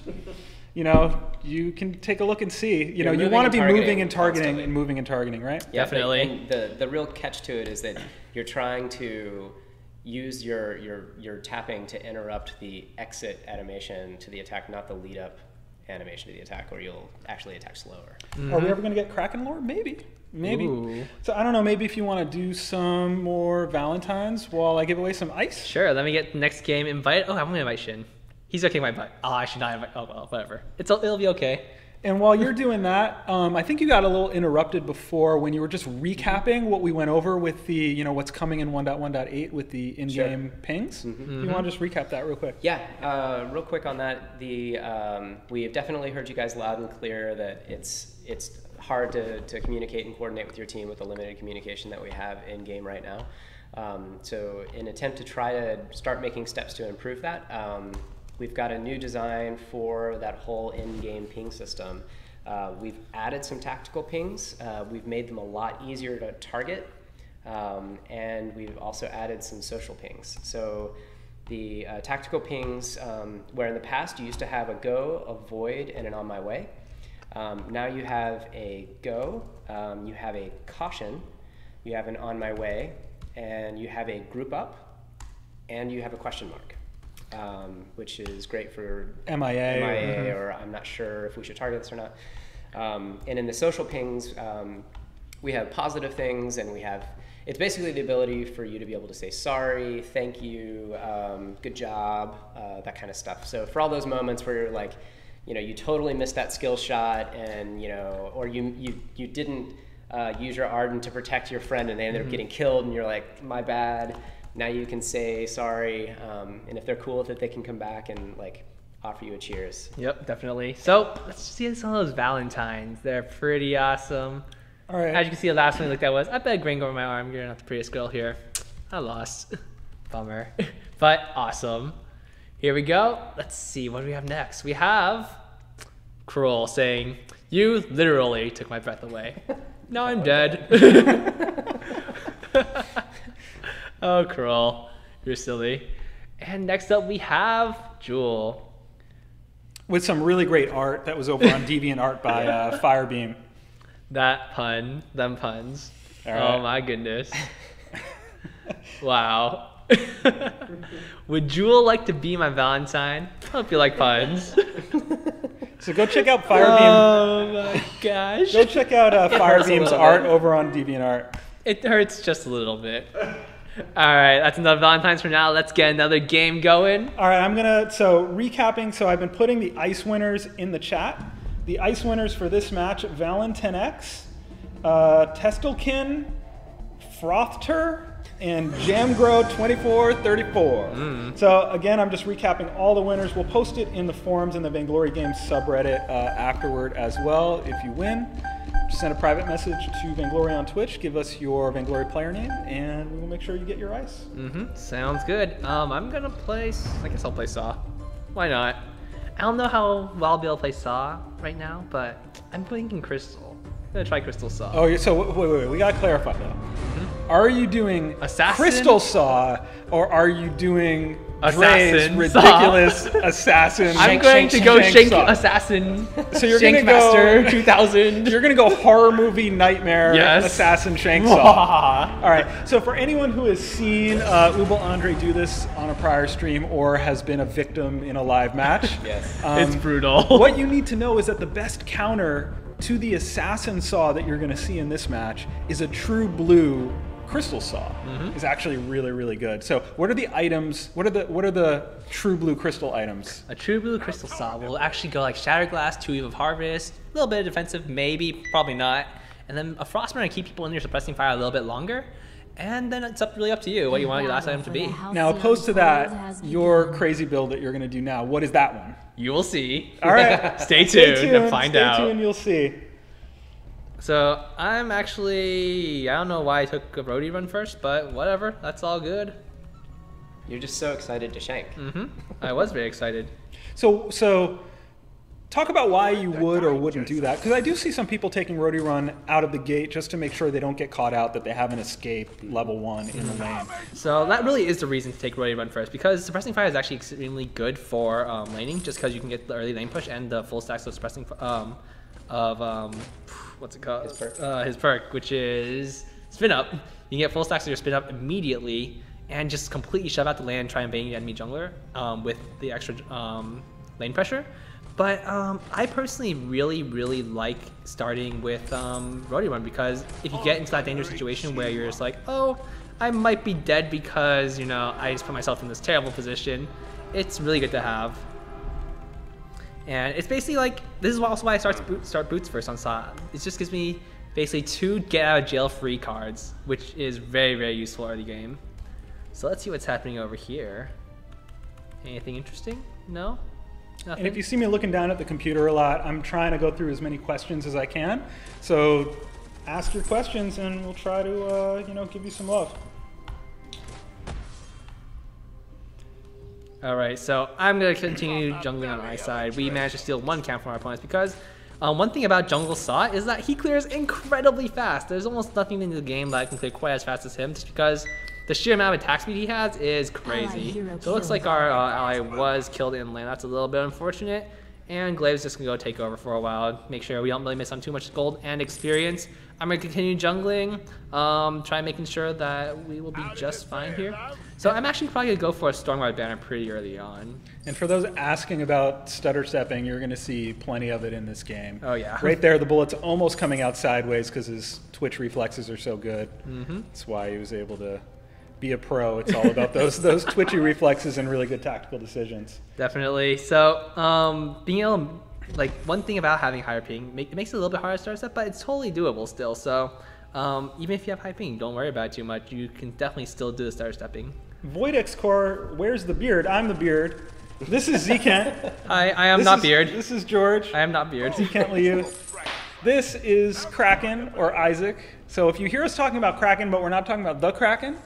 you know, you can take a look and see. You know, you want to be moving and targeting and moving and targeting, right? Yeah, Definitely. And the real catch to it is that you're trying to use your tapping to interrupt the exit animation to the attack, not the lead up animation to the attack, or you'll actually attack slower. Are we ever going to get Kraken lore? Maybe. Ooh. So I don't know, maybe if you want to do some more Valentines while I give away some ice? Sure, let me get the next game invite. Oh, I'm going to invite Shin. He's okay my butt. Oh, I should not invite. Oh, well, whatever. It'll be okay. And while you're doing that, I think you got a little interrupted before when you were just recapping what we went over with the, you know, what's coming in 1.1.8 with the in-game pings. You want to just recap that real quick? Yeah, real quick on that. We have definitely heard you guys loud and clear that it's hard to communicate and coordinate with your team with the limited communication that we have in game right now. So in an attempt to try to start making steps to improve that, we've got a new design for that whole in-game ping system. We've added some tactical pings. We've made them a lot easier to target. And we've also added some social pings. So the tactical pings, where in the past you used to have a go, a void, and an on my way. Now you have a go, you have a caution, you have an on my way, and you have a group up, and you have a question mark. Which is great for MIA or I'm not sure if we should target this or not. And in the social pings, we have positive things, and it's basically the ability for you to be able to say sorry, thank you, good job, that kind of stuff. So for all those moments where you're like, you know, you totally missed that skill shot, and you know, or you didn't use your Ardan to protect your friend, and they ended up getting killed, and you're like, my bad. Now you can say sorry, and if they're cool with it, they can come back and like offer you a cheers. Yep, definitely. So let's see some of those Valentines. They're pretty awesome. All right. As you can see, the last one like that was, I bet Gringo over my arm. You're not the prettiest girl here. I lost. Bummer. But awesome. Here we go. Let's see, what do we have next? We have Cruel saying, you literally took my breath away. Now I'm dead. Oh, Cruel, you're silly. And next up we have Jewel. With some really great art that was over on DeviantArt by Firebeam. That pun, them puns. All right. Oh my goodness. Wow. Would Jewel like to be my Valentine? I hope you like puns. So go check out Firebeam. Oh my gosh. Go check out Firebeam's art over on DeviantArt. It hurts just a little bit. All right, that's enough Valentines for now. Let's get another game going. All right, recapping, so I've been putting the ice winners in the chat. The ice winners for this match, Valentine-X, Testelkin, Frothter, and Jamgro2434. So again, I'm just recapping all the winners. We'll post it in the forums in the Vainglory Games subreddit afterward as well if you win. Just send a private message to Vainglory on Twitch, give us your Vainglory player name, and we will make sure you get your ice. Sounds good. I'm gonna play, I guess I'll play Saw. Why not? I don't know how well I'll be able to play Saw right now, but I'm thinking Crystal. I'm gonna try Crystal Saw. Oh, so wait, we gotta clarify though. Are you doing Assassin? Crystal Saw, or are you doing Assassin Dre's Saw? ridiculous assassin? I'm going to go Shank Saw. Assassin. So you're Shank gonna Master go 2000. You're gonna go horror movie nightmare assassin Shank Saw. All right. So for anyone who has seen Ubel Andre do this on a prior stream or has been a victim in a live match, Yes. It's brutal. What you need to know is that the best counter to the assassin saw that you're going to see in this match is a true blue crystal saw. Is actually really, really good. So what are the items? What are the true blue crystal items? A true blue crystal saw will actually go like Shattered Glass, 2 Eve of Harvest, a little bit of defensive, maybe, probably not. And then a Frostburn to keep people in your suppressing fire a little bit longer. And then it's really up to you what you want your last item to be. Now, opposed to that, your crazy build that you're going to do now, what is that one? You will see. All right. Stay tuned and find out. Stay tuned, you'll see. So I'm actually, I don't know why I took a roadie run first, but whatever, that's all good. You're just so excited to shank. I was very excited. So talk about why you would or wouldn't do that, because I do see some people taking Roadie Run out of the gate just to make sure they don't get caught out, that they haven't escaped level 1 in the lane. So that really is the reason to take Roadie Run first, because Suppressing Fire is actually extremely good for laning, just because you can get the early lane push and the full stacks of Suppressing what's it called? His perk, which is Spin Up. You can get full stacks of your Spin Up immediately and just completely shove out the lane and try and bang the enemy jungler with the extra lane pressure. But I personally really like starting with Roadie Run, because if you get into that dangerous situation where you're just like, oh, I might be dead because, you know, I just put myself in this terrible position, it's really good to have. And it's basically like, this is also why I start boots first on Sa. It just gives me basically 2 get out of jail free cards, which is very useful early game. So let's see what's happening over here. Anything interesting? No? Nothing? And if you see me looking down at the computer a lot, I'm trying to go through as many questions as I can. So ask your questions and we'll try to, you know, give you some love. Alright, so I'm going to continue jungling on my side. We managed to steal 1 camp from our opponents because one thing about Jungle Saw is that he clears incredibly fast. There's almost nothing in the game that can clear quite as fast as him, just because the sheer amount of attack speed he has is crazy. So it looks like our ally was killed in lane. That's a little bit unfortunate. And Glaive's just going to go take over for a while, make sure we don't really miss on too much gold and experience. I'm going to continue jungling, try making sure that we will be just fine here. So I'm actually probably going to go for a Stormguard banner pretty early on. And for those asking about stutter stepping, you're going to see plenty of it in this game. Oh yeah. Right there, the bullet's almost coming out sideways because his twitch reflexes are so good. That's why he was able to be a pro. It's all about those twitchy reflexes and really good tactical decisions. Definitely. So being able to, like, one thing about having higher ping, it makes it a little bit harder to start step, but it's totally doable still. So even if you have high ping, don't worry about it too much. You can definitely still do the starter stepping. Voidix Core, where's the beard? I'm the beard. This is Zekent. I am not Beard. This is George. I am not Beard. Zekent Liu. This is Kraken, or Isaac. So if you hear us talking about Kraken, but we're not talking about the Kraken,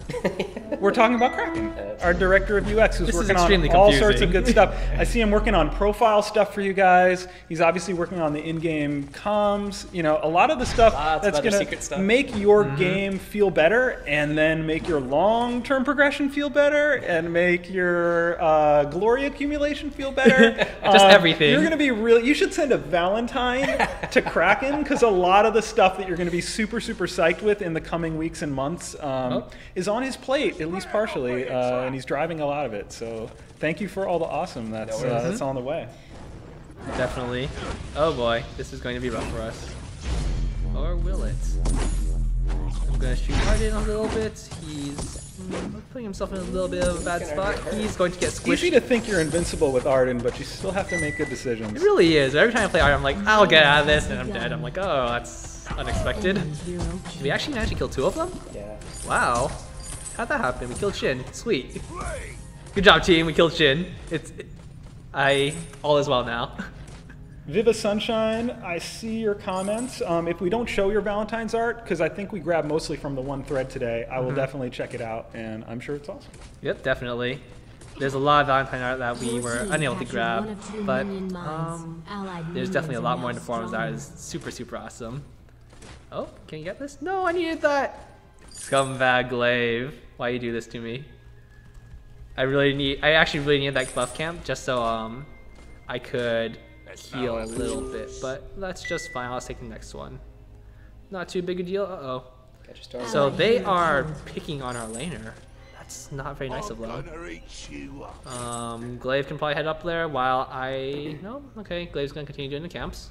we're talking about Kraken, our director of UX, who's working on all sorts of good stuff. I see him working on profile stuff for you guys. He's obviously working on the in-game comms. You know, a lot of the stuff that's going to make your game feel better, and then make your long-term progression feel better, and make your glory accumulation feel better. Just everything. You're going to be really. You should send a Valentine to Kraken, because a lot of the stuff that you're going to be super psyched with in the coming weeks and months is on his plate, at least partially, and he's driving a lot of it. So thank you for all the awesome that's on the way. Definitely. Oh boy, this is going to be rough for us. Or will it? I'm going to shoot Ardan a little bit. He's putting himself in a little bit of a bad spot. He's going to get squished. Easy to think you're invincible with Ardan, but you still have to make good decisions. It really is. Every time I play Ardan, I'm like, I'll get out of this, and I'm dead. I'm like, oh, that's unexpected. Did we actually manage to kill 2 of them? Yeah. Wow. How'd that happen? We killed Shin. Sweet. Good job, team. We killed Shin. All is well now. Viva Sunshine, I see your comments. If we don't show your Valentine's art, because I think we grabbed mostly from the one thread today, I will definitely check it out, and I'm sure it's awesome. Yep, definitely. There's a lot of Valentine art that we were unable to grab, but there's definitely a lot more in the forums that is super awesome. Oh, can you get this? No, I needed that! Scumbag Glaive. Why you do this to me? I actually really need that buff camp just so I could heal a little bit, but that's just fine. I'll take the next one. Not too big a deal. Uh-oh. So they are picking on our laner. That's not very nice of them. Glaive can probably head up there while no? Okay, Glaive's gonna continue doing the camps.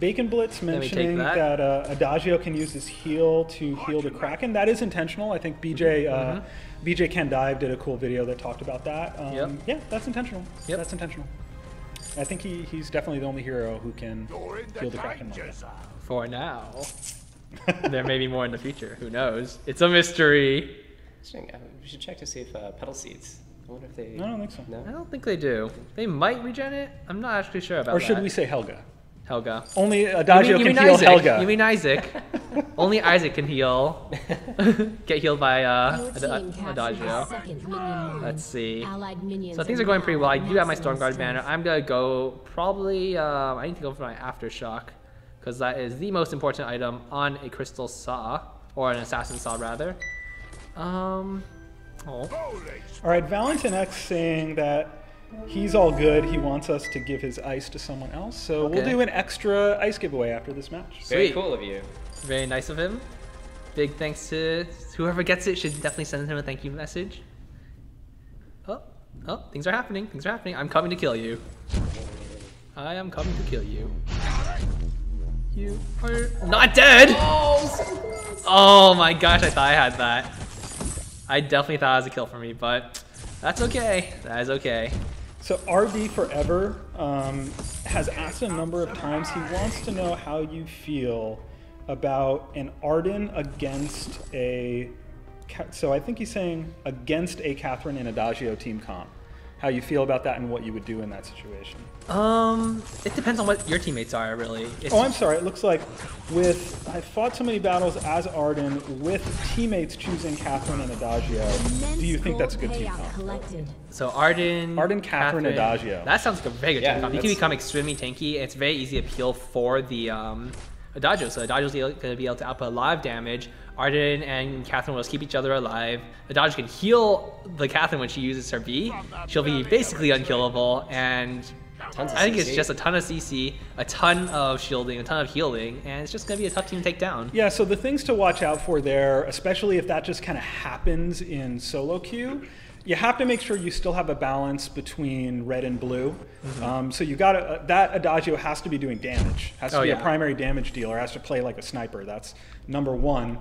Bacon Blitz mentioning that Adagio can use his heal to heal the Kraken. That is intentional. I think BJ Can Dive did a cool video that talked about that. Yeah, that's intentional. Yep. That's intentional. I think he's definitely the only hero who can heal the Kraken like that. For now. There may be more in the future. Who knows? It's a mystery. We should check to see if Petal Seeds. I wonder if they. I don't think so. No? I don't think they do. They might regen it. I'm not actually sure about that. Or should we say Helga? Helga. Only Adagio can heal Isaac. Helga. You mean Isaac? Only Isaac can heal. Get healed by Adagio. Let's see. So things are going pretty well. I do have my Stormguard banner. I'm gonna go probably. I need to go for my Aftershock because that is the most important item on a Crystal Saw or an Assassin Saw rather. Oh. All right, Valentine X saying that he's all good. He wants us to give his ice to someone else. So we'll do an extra ice giveaway after this match. Very cool of you. Very nice of him. Big thanks to whoever gets it. Should definitely send him a thank you message. Oh, things are happening. Things are happening. I'm coming to kill you. I am coming to kill you. You are not dead! Oh my gosh, I thought I had that. I definitely thought it was a kill for me, but that's okay. That is okay. So RD Forever has asked a number of times. He wants to know how you feel about an Ardan against a... So I think he's saying against a Catherine and Adagio team comp. How you feel about that and what you would do in that situation. It depends on what your teammates are, really. Oh, I'm sorry. It looks like I fought so many battles as Ardan with teammates choosing Catherine and Adagio. Do you think that's a good team comp? So Ardan, Catherine, Adagio. That sounds like a very good team comp. You can become extremely tanky. And it's very easy to peel for the Adagio. So Adagio's going to be able to output a lot of damage. Ardan and Catherine will just keep each other alive. Adagio can heal the Catherine when she uses her B. She'll be basically unkillable, and I think it's just a ton of CC, a ton of shielding, a ton of healing, and it's just going to be a tough team to take down. Yeah, so the things to watch out for there, especially if that just kind of happens in solo queue, you have to make sure you still have a balance between red and blue. So you got that Adagio has to be doing damage, has to be a primary damage dealer, has to play like a sniper. That's number one.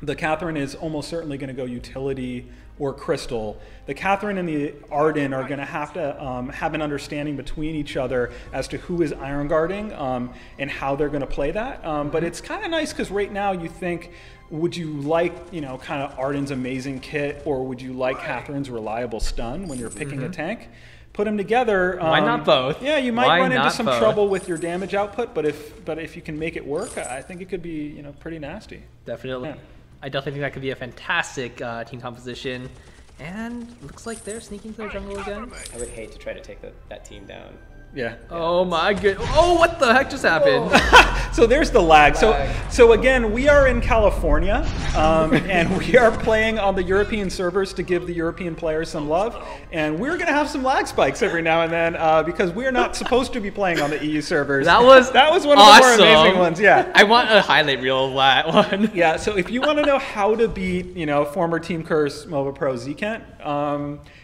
The Catherine is almost certainly going to go utility or crystal. The Catherine and the Ardan are going to have an understanding between each other as to who is iron guarding and how they're going to play that. But it's kind of nice because right now you think, would you like, kind of Ardan's amazing kit, or would you like Catherine's reliable stun when you're picking a tank? Put them together. Why not both? Yeah, you might run into some trouble with your damage output, but if you can make it work, I think it could be pretty nasty. Definitely. Yeah. I definitely think that could be a fantastic team composition. And looks like they're sneaking to the jungle again. I would hate to try to take that team down. Yeah. Oh my good. Oh, what the heck just happened? So there's the lag. So again, we are in California, and we are playing on the European servers to give the European players some love. And we're going to have some lag spikes every now and then because we're not supposed to be playing on the EU servers. That was one awesome. of the more amazing ones. Yeah. I want a highlight reel of that one. Yeah. So if you want to know how to beat, former Team Curse MOBA Pro Zekent,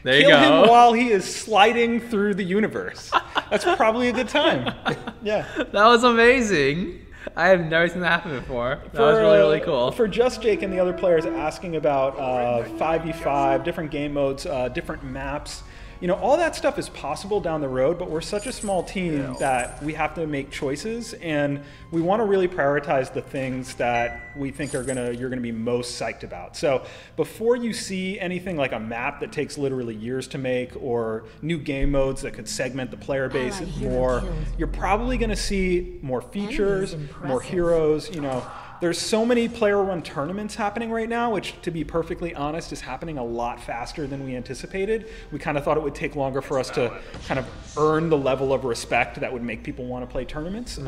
kill him while he is sliding through the universe. That's probably a good time. Yeah. That was amazing. I have never seen that happen before. That was really, really cool. For Just Jake and the other players asking about 5v5, different game modes, different maps, all that stuff is possible down the road, but we're such a small team that we have to make choices, and we want to really prioritize the things that we think you're gonna be most psyched about. So before you see anything like a map that takes literally years to make, or new game modes that could segment the player base more, you're probably gonna see more features, more heroes. There's so many player-run tournaments happening right now, which, to be perfectly honest, is happening a lot faster than we anticipated. We kind of thought it would take longer for us to kind of earn the level of respect that would make people want to play tournaments.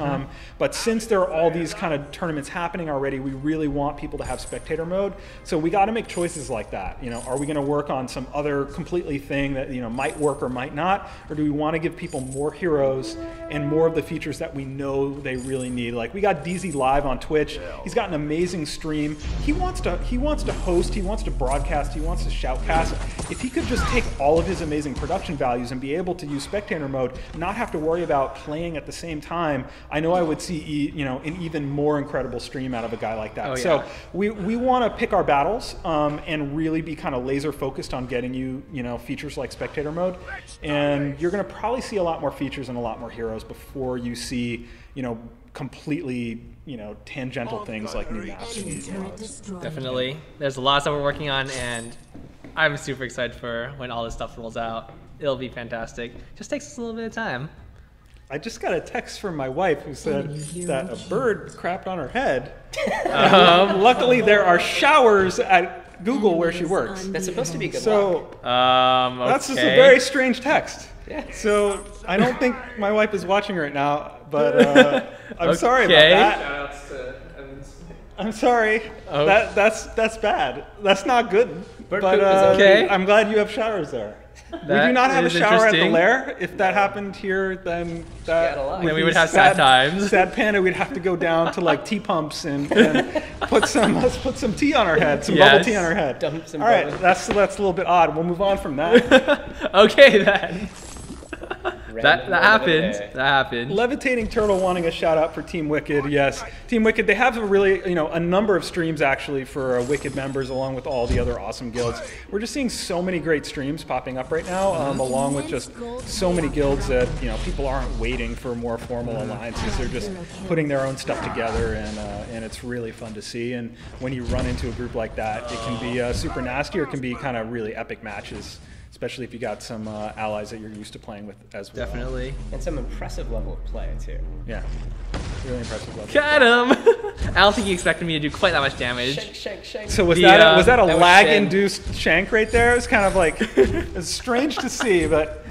But since there are all these kind of tournaments happening already, we really want people to have spectator mode. So we got to make choices like that. Are we going to work on some other completely thing that might work or might not, or do we want to give people more heroes and more of the features that we know they really need? Like, we got DZ live on Twitch. He's got an amazing stream. He wants to host, he wants to broadcast, he wants to shoutcast. If he could just take all of his amazing production values and be able to use spectator mode, not have to worry about playing at the same time, I know I would see an even more incredible stream out of a guy like that. So we want to pick our battles and really be kind of laser focused on getting you features like spectator mode, and you're going to probably see a lot more features and a lot more heroes before you see completely tangential things like new maps. Definitely. There's a lot of stuff we're working on, and I'm super excited for when all this stuff rolls out. It'll be fantastic. Just takes us a little bit of time. I just got a text from my wife who said that a bird crapped on her head. Luckily, there are showers at Google where she works. That's supposed to be good So luck. Okay. that's just a very strange text. Yeah. So I don't think my wife is watching right now, but I'm sorry about Okay. that. Shoutouts to Evan's. I'm sorry. Oh. That's bad. That's not good. Bird But poop is okay. I'm glad you have showers there. We That do not have a is shower at the interesting. lair. If that happened here, then that Gotta lie. Then we be would have sad times. Sad Panda. We'd have to go down to like tea pumps and put some tea on our head, some bubble Yes. tea on our head. Dump some All right, bubble. that's a little bit odd. We'll move on from that. Okay then. That Random happened. moment of the day. That happened. Levitating Turtle wanting a shout out for Team Wicked. Yes, Team Wicked. They have a really, a number of streams actually for Wicked members, along with all the other awesome guilds. We're just seeing so many great streams popping up right now, along with just so many guilds that people aren't waiting for more formal alliances. They're just putting their own stuff together, and it's really fun to see. And when you run into a group like that, it can be super nasty, or it can be kind of really epic matches. Especially if you got some allies that you're used to playing with as well. Definitely. And some impressive level of play, too. Yeah. Really impressive level. Got him. I don't think he expected me to do quite that much damage. Shank, shank, shank. So was The, that a that was lag-induced shank right there? It's kind of like it's strange to see, but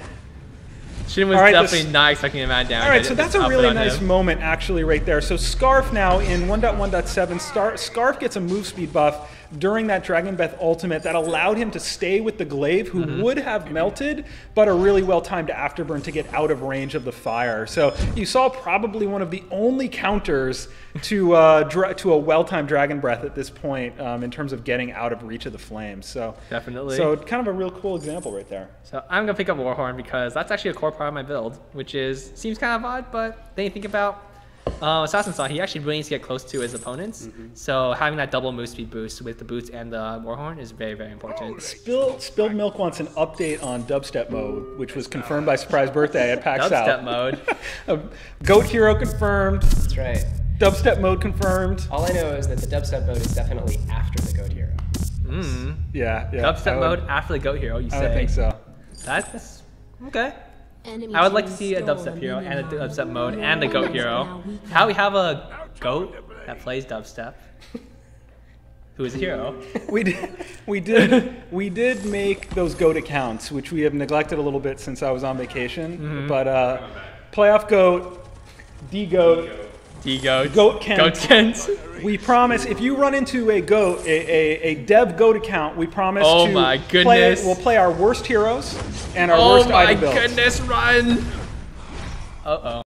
Shin was All right, definitely this- not expecting the amount of damage. all right. I So just that's a upped it really on nice him. moment actually right there. So Scarf now in 1.1.7, Scarf gets a move speed buff during that Dragon Breath ultimate that allowed him to stay with the Glaive, who would have melted, but a really well-timed afterburn to get out of range of the fire. So you saw probably one of the only counters to a well-timed Dragon Breath at this point in terms of getting out of reach of the flames. So Definitely. So kind of a real cool example right there. So I'm gonna pick up Warhorn because that's actually a core part of my build, which seems kind of odd, but then you think about Assassin's Song, he actually really needs to get close to his opponents. So having that double move speed boost with the boots and the Warhorn is very, very important. Spilled Milk wants an update on dubstep mode, which was confirmed by Surprise Birthday at PAX South. Dubstep mode. Goat Hero confirmed. That's right. Dubstep mode confirmed. All I know is that the dubstep mode is definitely after the Goat Hero. Yeah. Dubstep mode after the Goat Hero, you say? I would think so. That's okay. I would like to see a dubstep hero and a dubstep mode and a goat hero. How we have a goat that plays dubstep, who is a hero. We did make those goat accounts, which we have neglected a little bit since I was on vacation. But playoff goat, D goat, D-goat. Goat Kent. Goat Kent. we promise if you run into a goat, a dev goat account, we promise Oh to my goodness. we'll play our worst heroes and our Oh worst my item builds. goodness, run! Uh-oh.